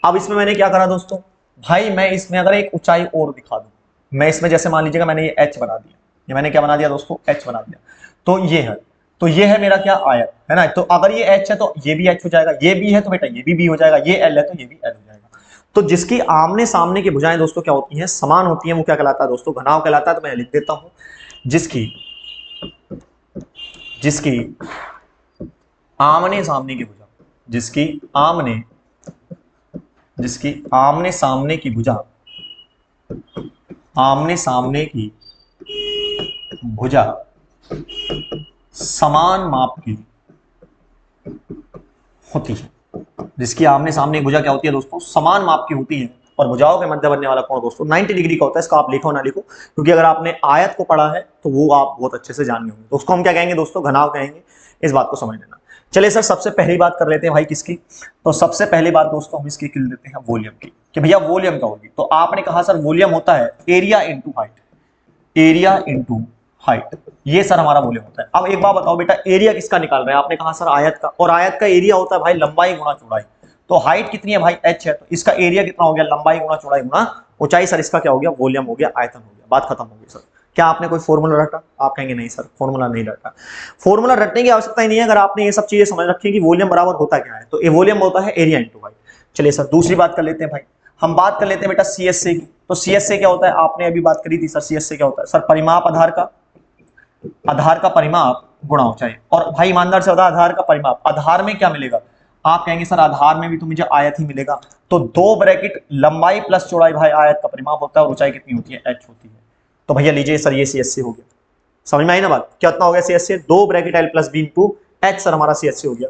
[SPEAKER 1] अब इसमें मैंने क्या करा दोस्तों, भाई मैं इसमें अगर एक ऊंचाई और दिखा दूं, मैं इसमें जैसे मान लीजिएगा मैंने ये एच बना दिया, ये मैंने क्या बना दिया दोस्तों, एच बना दिया, तो ये है, तो ये है मेरा क्या, आयत, है ना। तो अगर ये एच है तो ये भी एच हो जाएगा, ये बी है तो बेटा ये भी बी हो जाएगा, ये एल है तो ये भी एल हो जाएगा। तो जिसकी आमने सामने की भुजाएं दोस्तों क्या होती हैं, समान होती हैं, वो क्या कहलाता है दोस्तों, घनाव कहलाता है। तो मैं लिख देता हूं, जिसकी आमने सामने की भुजा, जिसकी आमने सामने की भुजा, आमने सामने की भुजा समान माप की होती है। जिसकी आमने सामने की भुजा क्या होती है दोस्तों, समान माप की होती है। और भुजाओं के मध्य बनने वाला कोण दोस्तों 90 डिग्री का होता है। इसका आप लिखो ना लिखो, क्योंकि अगर आपने आयत को पढ़ा है तो वो आप बहुत अच्छे से जान होंगे। तो उसको हम क्या कहेंगे दोस्तों, घनाव कहेंगे, इस बात को समझ लेना। चलिए सर सबसे पहली बात कर लेते हैं भाई किसकी, तो सबसे पहली बात दोस्तों हम इसकी कर लेते हैं वॉल्यूम की, कि भैया वॉल्यूम क्या होगी। तो आपने कहा सर वॉल्यूम होता है area into height, area into height, ये सर हमारा वॉल्यूम होता है। अब एक बात बताओ बेटा, एरिया किसका निकाल रहे हैं, आपने कहा सर आयत का, और आयत का एरिया होता है भाई लंबाई गुणा चौड़ाई। तो हाइट कितनी है भाई, h है, तो इसका एरिया कितना हो गया, लंबाई गुणा चौड़ाई गुणा ऊंचाई। सर इसका क्या हो गया, वॉल्यूम हो गया, आयतन हो गया, बात खत्म हो गई। सर क्या आपने कोई फॉर्मूला रटा, आप कहेंगे नहीं सर फॉर्मूला नहीं रटा। फॉर्मूला रटने की आवश्यकता ही नहीं है, अगर आपने ये सब चीजें समझ रखी कि वॉल्यूम बराबर होता क्या है। तो ये वॉल्यूम होता है एरिया इंटू हाइट। चलिए सर दूसरी बात कर लेते हैं भाई, हम बात कर लेते हैं बेटा CSA की। तो CSA क्या होता है, आपने अभी बात करी थी सर, CSA क्या होता है सर, परिमाप आधार का परिमाप गुणा ऊंचाई। और भाई ईमानदार से होता है आधार का परिमाप, आधार में क्या मिलेगा, आप कहेंगे सर आधार में भी तो मुझे आयत ही मिलेगा। तो 2 ब्रैकेट लंबाई प्लस चौड़ाई भाई आयत का परिमाप होता है, और ऊंचाई कितनी होती है, h होती है। तो भैया लीजिए सर ये CSA हो गया, समझ में आई ना बात, कितना हो गया CSA, 2 bracket l plus B into h, sir हमारा CSA हो गया।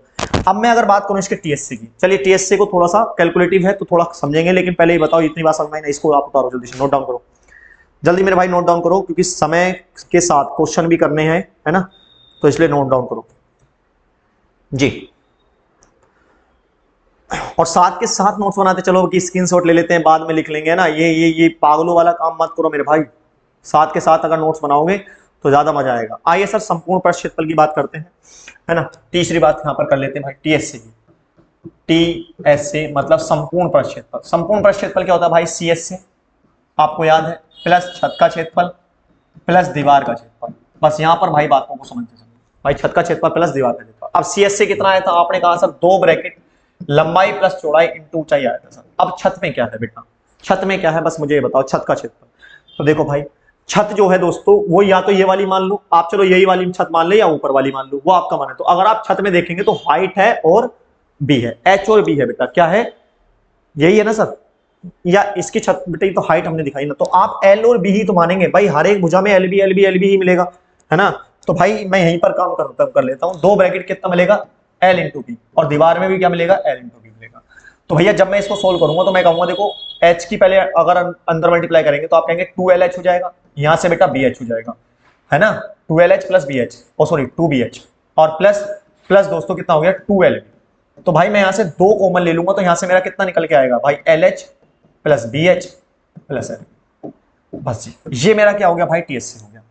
[SPEAKER 1] अब मैं अगर बात करूं इसके TSA की, चलिए TSA को थोड़ा सा कैलकुलेटिव है तो थोड़ा समझेंगे, लेकिन पहले ही बताओ इतनी बात समझ में आई ना, इसको आप उतारो जल्दी से, नोट डाउन करो जल्दी मेरे भाई, नोट डाउन करो, क्योंकि समय के साथ क्वेश्चन भी करने हैं, है ना, तो इसलिए नोट डाउन करो जी। और साथ के साथ नोट्स बनाते चलो, कि स्क्रीनशॉट ले लेते हैं बाद में लिख लेंगे ना, ये पागलों वाला काम मत करो मेरे भाई। साथ के साथ अगर नोट्स बनाओगे तो ज्यादा मजा आएगा। आइए सर संपूर्ण पृष्ठ क्षेत्रफल की बात करते हैं, है ना। तीसरी बात यहां पर कर लेते हैं भाई TSA की। TSA मतलब संपूर्ण पृष्ठ क्षेत्रफल। संपूर्ण पृष्ठ क्षेत्रफल क्या होता है भाई, CSA आपको याद है, प्लस छत का क्षेत्रफल प्लस दीवार का क्षेत्रफल। बस यहां पर भाई बातों को समझते समझते भाई, छत का क्षेत्रफल प्लस दीवार का क्षेत्रफल। अब CSA कितना आया था, आपने कहा सर 2 ब्रैकेट लंबाई प्लस चौड़ाई इंटू ऊंचाई आया था सर। अब छत में क्या है बेटा, छत में क्या है, बस मुझे ये बताओ, छत का क्षेत्रफल। तो देखो भाई छत जो है दोस्तों वो या तो ये वाली मान लो आप, चलो यही वाली छत मान ले या ऊपर वाली मान लो, वो आपका मन है। तो अगर आप छत में देखेंगे तो हाइट है और बी है, एच और बी है बेटा, क्या है यही है ना सर, या इसकी छत बेटा ये तो हाइट हमने दिखाई ना, तो आप एल और बी ही तो मानेंगे भाई, हर एक भुजा में L B L B L B ही मिलेगा, है ना। तो भाई मैं यहीं पर काम कर लेता हूं, दो ब्रैकेट कितना मिलेगा एल इंटू बी, और दीवार में भी क्या मिलेगा एल इंटू बी मिलेगा। तो भैया जब मैं इसको सोल्व करूंगा तो मैं कहूंगा देखो एच की पहले अगर अंदर मल्टीप्लाई करेंगे तो आप कहेंगे 2LH हो जाएगा, यहां से बेटा BH हो जाएगा, है ना, 2LH प्लस BH, ओ सॉरी 2BH, और प्लस प्लस दोस्तों कितना हो गया 2LB। तो भाई मैं यहां से दो कॉमन ले लूंगा तो यहां से मेरा कितना निकल के आएगा भाई LH plus BH plus L, बस जी ये मेरा क्या हो गया भाई TSC हो गया।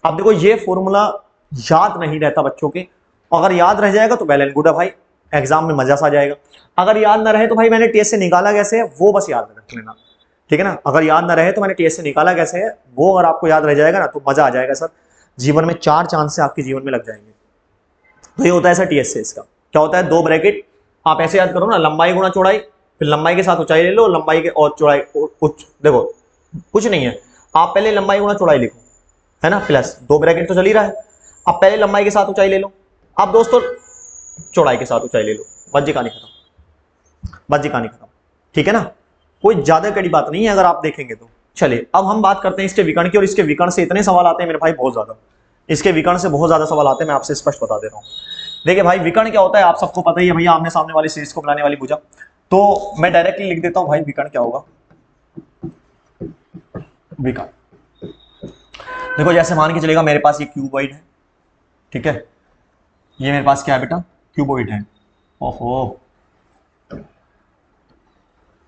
[SPEAKER 1] अब देखो ये फॉर्मूला याद नहीं रहता बच्चों के, अगर याद रह जाएगा तो वेल एंड गुड है भाई, एग्जाम में मजा सा आ जाएगा। अगर याद ना रहे तो भाई मैंने TSC निकाला कैसे है वो बस याद रख लेना, ठीक है ना। अगर याद ना रहे तो मैंने TSC निकाला कैसे है वो अगर आपको याद रह जाएगा ना तो मजा आ जाएगा सर, जीवन में 4 चांस से आपके जीवन में लग जाएंगे। तो ये होता है सर TSC, इसका क्या होता है, दो ब्रैकेट आप ऐसे याद करो ना, लंबाई गुणा चौड़ाई, फिर लंबाई के साथ ऊंचाई ले लो, लंबाई के और चौड़ाई देखो कुछ नहीं है, आप पहले लंबाई गुणा चौड़ाई लिखो, है ना, प्लस दो ब्रैकेट तो चल ही रहा है, अब पहले लंबाई के साथ ऊंचाई ले लो, अब दोस्तों चौड़ाई के साथ ऊंचाई ले लो, बस जी कहानी खत्म, बस जी कहानी खत्म, ठीक है ना, कोई ज्यादा कड़ी बात नहीं है अगर आप देखेंगे तो। चलिए अब हम बात करते हैं इसके विकर्ण की, और इसके विकर्ण से इतने सवाल आते हैं मेरे भाई बहुत ज्यादा, इसके विकर्ण से बहुत ज्यादा सवाल आते हैं, मैं आपसे स्पष्ट बता दे रहा हूं। देखिए भाई विकर्ण क्या होता है आप सबको पता ही है भैया, आमने सामने वाली चीज को बनाने वाली भुजा। तो मैं डायरेक्टली लिख देता हूं भाई विकर्ण क्या होगा, विकर्ण देखो जैसे मान के चलेगा मेरे पास ये क्यूबॉइड है, ठीक है, ये मेरे पास क्या है बेटा क्यूबॉइड है, ओहो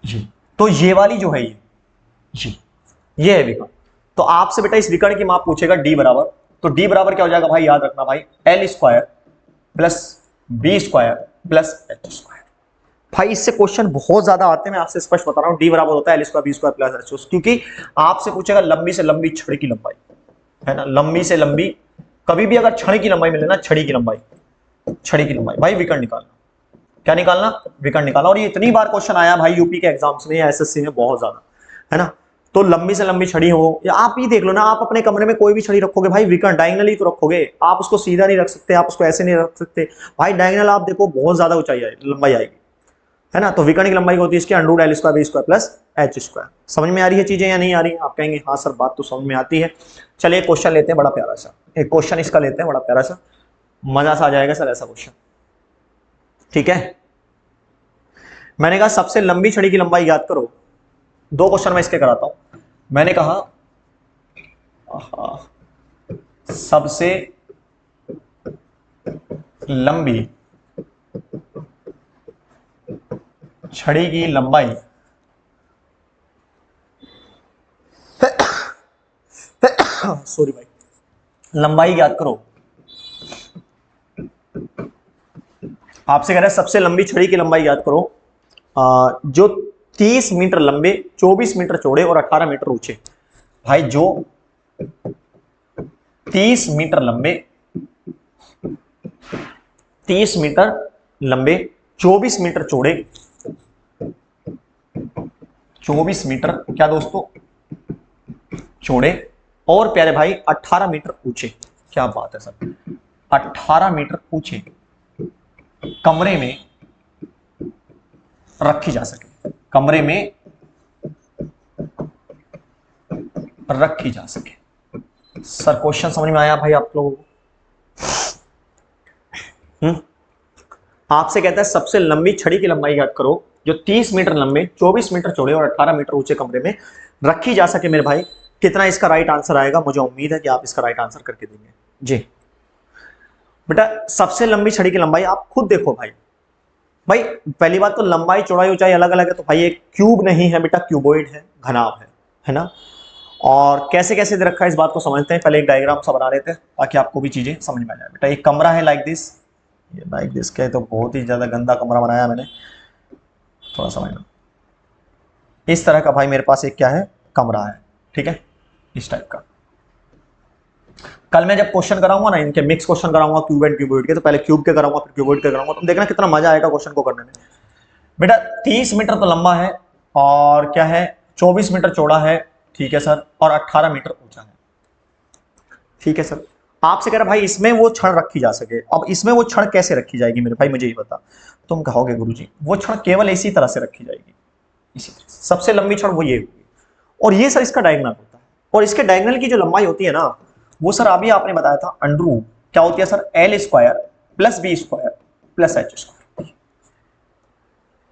[SPEAKER 1] जी, तो ये वाली जो है ये है विकर्ण। तो आपसे बेटा इस विकर्ण की माप पूछेगा डी बराबर, तो डी बराबर क्या हो जाएगा भाई, याद रखना भाई L square plus B square plus H square. भाई इससे क्वेश्चन बहुत ज्यादा आते हैं, मैं आपसे स्पष्ट बता रहा हूं, डी बराबर होता है L square B square plus H square, क्योंकि आपसे पूछेगा लंबी से लंबी छड़ी की लंबाई, है ना, लंबी से लंबी, कभी भी अगर छड़ी की लंबाई मिले ना, छड़ी की लंबाई, छड़ी की लंबाई, भाई विकर्ण निकालना, क्या निकालना, विकर्ण निकालना। और ये इतनी बार क्वेश्चन आया भाई यूपी के एग्जाम्स में, एसएससी में बहुत ज्यादा, है ना। तो लंबी से लंबी छड़ी हो, या आप ही देख लो ना, आप अपने कमरे में कोई भी छड़ी रखोगे भाई विकर्ण डायगनली तो रखोगे, आप उसको सीधा नहीं रख सकते, आप उसको ऐसे नहीं रख सकते भाई, डायगनल आप देखो बहुत ज्यादा ऊंचाई आएगी, लंबाई आएगी, है ना। तो विकर्ण की लंबाई होती है इसकी under root L square B square plus H square. समझ में आ रही है चीजें या नहीं आ रही? आप कहेंगे हाँ सर बात तो समझ में आती है। चलिए क्वेश्चन लेते हैं बड़ा प्यारा सा, एक क्वेश्चन इसका लेते हैं बड़ा प्यारा सा, मजा सा आ जाएगा सर ऐसा क्वेश्चन, ठीक है। मैंने कहा सबसे लंबी छड़ी की लंबाई याद करो, दो क्वेश्चन मैं इसके कराता हूं। मैंने कहा सबसे लंबी छड़ी की लंबाई सॉरी भाई, लंबाई याद करो, आपसे कह रहा है सबसे लंबी छड़ी की लंबाई याद करो, जो 30 मीटर लंबे, 24 मीटर चौड़े और 18 मीटर ऊंचे। भाई जो 30 मीटर लंबे, 30 मीटर लंबे, 24 मीटर चौड़े, 24 मीटर क्या दोस्तों चौड़े, और प्यारे भाई 18 मीटर ऊंचे। क्या बात है सर, 18 मीटर ऊंचे कमरे में रखी जा सके, कमरे में रखी जा सके। सर क्वेश्चन समझ में आया भाई आप लोगों को? आपसे कहता है सबसे लंबी छड़ी की लंबाई याद करो जो 30 मीटर लंबे, 24 मीटर चौड़े और 18 मीटर ऊंचे कमरे में रखी जा सके। मेरे भाई कितना इसका राइट आंसर आएगा? मुझे उम्मीद है कि आप इसका राइट आंसर करके देंगे जी। बेटा सबसे लंबी छड़ी की लंबाई आप खुद देखो भाई, भाई पहली बात तो लंबाई चौड़ाई ऊंचाई अलग अलग है, तो भाई एक क्यूब नहीं है बेटा, क्यूबॉइड है, घनाभ है ना। और कैसे कैसे दे रखा है इस बात को समझते हैं, पहले एक डायग्राम सा बना लेते हैं ताकि आपको भी चीजें समझ में आ जाए। बेटा एक कमरा है लाइक दिस, ये लाइक दिस क्या है, तो बहुत ही ज्यादा गंदा कमरा बनाया मैंने, थोड़ा समझना। इस तरह का भाई मेरे पास एक क्या है कमरा है, ठीक है, इस टाइप का। कल मैं जब क्वेश्चन कराऊंगा ना इनके मिक्स क्वेश्चन कराऊंगा क्यूब एंड क्यूबॉइड के, तो पहले क्यूब के कराऊंगा फिर क्यूबॉइड के कराऊंगा, तुम देखना कितना मजा आएगा क्वेश्चन को करने में। बेटा 30 मीटर तो लंबा है और क्या है 24 मीटर चौड़ा है, ठीक है सर, और 18 मीटर ऊंचा है। ठीक है सर, आपसे कह रहा भाई इसमें वो क्षण रखी जा सके, अब इसमें वो क्षण कैसे रखी जाएगी मेरे भाई, मुझे ये बता। तुम कहोगे गुरुजी वो क्षण केवल इसी तरह से रखी जाएगी, इसी तरह से। सबसे लंबी क्षण वो ये होगी, और ये सर इसका डायगोनल होता है, और इसके डायगोनल की जो लंबाई होती है ना, वो सर अभी आपने बताया था अंडर क्या होती है sir, L square plus B square plus H square,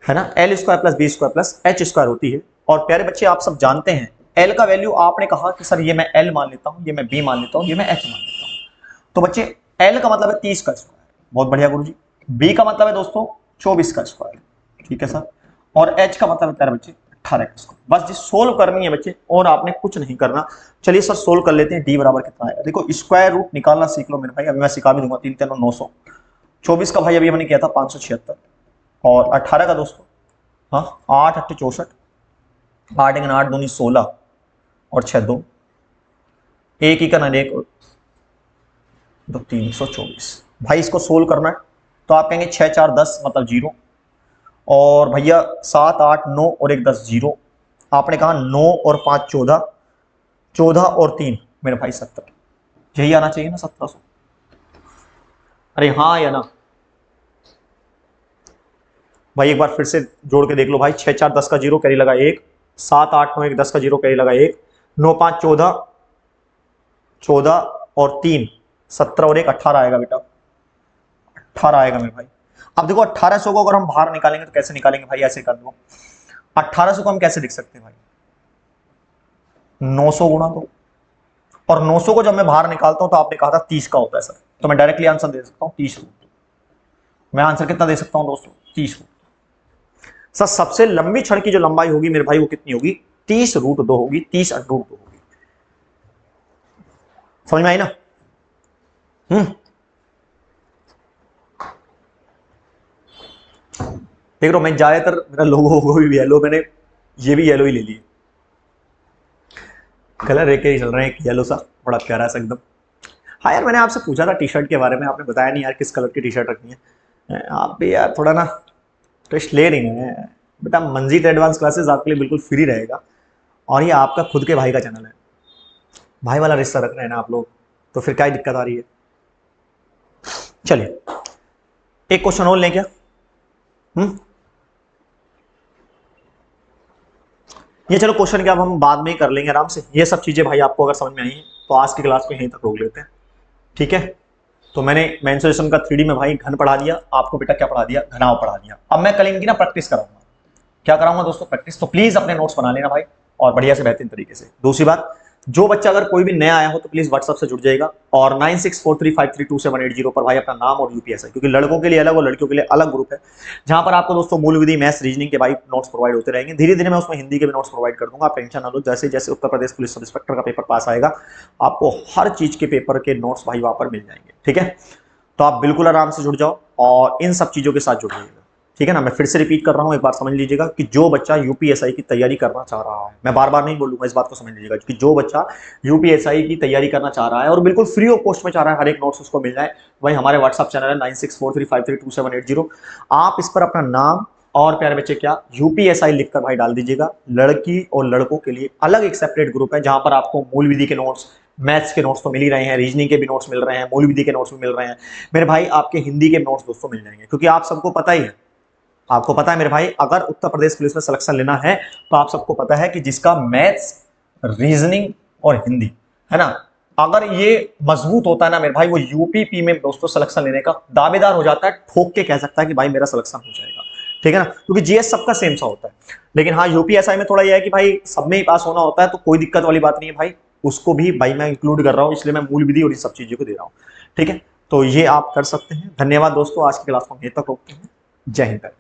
[SPEAKER 1] है ना, L square plus B square plus H square होती है। और प्यारे बच्चे आप सब जानते हैं एल का वैल्यू आपने कहा कि सर ये मैं एल मान लेता हूं, ये मैं बी मान लेता हूं, ये मैं एच मान लेता हूं। तो बच्चे एल का मतलब है 30 का स्क्वायर, बहुत बढ़िया गुरुजी। बी का मतलब है दोस्तों 24 का स्क्वायर, ठीक है सर। और एच का मतलब है प्यारे बच्चे 18 का स्क्वायर। बस जी सोल्व करनी है बच्चे, और आपने कुछ नहीं करना। चलिए सर सोल्व कर लेते हैं। डी बराबर कितना आएगा, देखो स्क्वायर रूट निकालना सीख लो मेरे भाई, अभी मैं सिखा भी दूंगा। 3 3 900, 24 का भाई अभी हमने किया था 576, और 18 का दोस्तों, हाँ 8 8 64, 8 1 8 2 16, और 6 2, एक ही का ना एक, तो 324। भाई इसको सोल्व करना है तो आप कहेंगे 6 4 10 मतलब 0, और भैया 7 8 9 और 1 10 0। आपने कहा 9 और 5 14, 14 और 3 मेरे भाई 17, यही आना चाहिए ना 1700। अरे हाँ या ना भाई, एक बार फिर से जोड़ के देख लो भाई। 6 4 10 का 0 कैरी लगा 1, 7 8 9 1 10 का 0 कैरी लगा 1, 9 5 14, 14 और 3 17 और 1 18 आएगा बेटा, 18 आएगा मेरे भाई। अब देखो 1800 को अगर हम बाहर निकालेंगे तो कैसे निकालेंगे भाई, ऐसे कर दो। 1800 को हम कैसे लिख सकते हैं भाई, 900 गुणा 2, और 900 को जब मैं बाहर निकालता हूं तो आपने कहा था 30 का होता है सर, तो मैं डायरेक्टली आंसर दे सकता हूं 30 रूट। मैं आंसर कितना दे सकता हूं दोस्तों, 30 रूट। सर सबसे लंबी क्षण की जो लंबाई होगी मेरे भाई वो कितनी होगी, 30 रूट 2 होगी, 30 अंडर रूट 2 होगी। समझ में आई ना। देख रहा मैं ज्यादातर मेरा लोगो भी येलो, मैंने ये भी येलो ही ले लिए, कलर एक ही चल रहे हैं, एक येलो सा बड़ा प्यारा सा एकदम। हाँ यार मैंने आपसे पूछा था टी शर्ट के बारे में, आपने बताया नहीं यार किस कलर की टी शर्ट रखनी है। आप भी यार थोड़ा ना टेस्ट ले रही हैं बेटा। मंजीत एडवांस क्लासेस आपके लिए बिल्कुल फ्री रहेगा, और ये आपका खुद के भाई का चैनल है, भाई वाला रिश्ता रख रहे हैं ना आप लोग, तो फिर क्या दिक्कत आ रही है। चलिए एक क्वेश्चन और लें क्या। ये चलो क्वेश्चन क्या अब हम बाद में ही कर लेंगे आराम से। ये सब चीजें भाई आपको अगर समझ में आई हैं तो आज की क्लास को यहीं तक रोक लेते हैं, ठीक है। तो मैंने मेंसुरेशन का 3D में भाई घन पढ़ा दिया, आपको बेटा क्या पढ़ा दिया, घनाव पढ़ा दिया। अब मैं कल इनकी ना प्रैक्टिस कराऊंगा। क्या कराऊंगा दोस्तों, प्रैक्टिस। तो प्लीज अपने नोट्स बना लेना भाई, और बढ़िया से बेहतरीन तरीके से। दूसरी बात, जो बच्चा अगर कोई भी नया आया हो तो प्लीज व्हाट्सएप से जुड़ जाएगा, और 9643532780 पर भाई अपना नाम और यूपीएसआई, क्योंकि लड़कों के लिए अलग और लड़कियों के लिए अलग ग्रुप है, जहां पर आपको दोस्तों मूल विधि, मैथ्स, रीजनिंग के भाई नोट्स प्रोवाइड होते रहेंगे। धीरे धीरे मैं उसमें हिंदी के भी नोट्स प्रोवाइड कर दूंगा, आप टेंशन ना लो। जैसे जैसे Uttar Pradesh police sub inspector का पेपर पास आएगा, आपको हर चीज के पेपर के नोट्स भाई वहां पर मिल जाएंगे, ठीक है। तो आप बिल्कुल आराम से जुड़ जाओ और इन सब चीजों के साथ जुड़ जाइएगा, ठीक है ना। मैं फिर से रिपीट कर रहा हूं, एक बार समझ लीजिएगा कि जो बच्चा यूपीएसआई की तैयारी करना चाह रहा है, मैं बार बार नहीं बोलूंगा, इस बात को समझ लीजिएगा कि जो बच्चा यूपीएसआई की तैयारी करना चाह रहा है और बिल्कुल फ्री ऑफ कॉस्ट में चाह रहा है हर एक नोट्स उसको मिल जाए, वही हमारे व्हाट्सएप चैनल है 9643532780। आप इस पर अपना नाम और प्यारे बच्चे क्या यूपीएसआई लिखकर भाई डाल दीजिएगा। लड़की और लड़कों के लिए अलग एक सेपरेट ग्रुप है, जहां पर आपको मूल विधि के नोट्स, मैथ्स के नोट्स तो मिल ही रहे हैं, रीजनिंग के भी नोट्स मिल रहे हैं, मूल विधि के नोट्स भी मिल रहे हैं मेरे भाई, आपके हिंदी के नोट्स दोस्तों मिल जाएंगे। क्योंकि आप सबको पता ही है, आपको पता है मेरे भाई, अगर उत्तर प्रदेश पुलिस में सिलेक्शन लेना है तो आप सबको पता है कि जिसका मैथ्स, रीजनिंग और हिंदी है ना, अगर ये मजबूत होता है ना मेरे भाई, वो यूपीपी में दोस्तों सिलेक्शन लेने का दावेदार हो जाता है, ठोक के कह सकता है कि भाई मेरा सिलेक्शन हो जाएगा, ठीक है ना। क्योंकि जीएस सबका सेम सा होता है, लेकिन हाँ यूपीएसआई में थोड़ा यह है कि भाई सब में ही पास होना होता है, तो कोई दिक्कत वाली बात नहीं है भाई, उसको भी भाई मैं इंक्लूड कर रहा हूँ, इसलिए मैं मूल विधि और इन सब चीजों को दे रहा हूँ, ठीक है। तो ये आप कर सकते हैं। धन्यवाद दोस्तों, आज की क्लास को यहीं तक रोकते हैं। जय हिंद।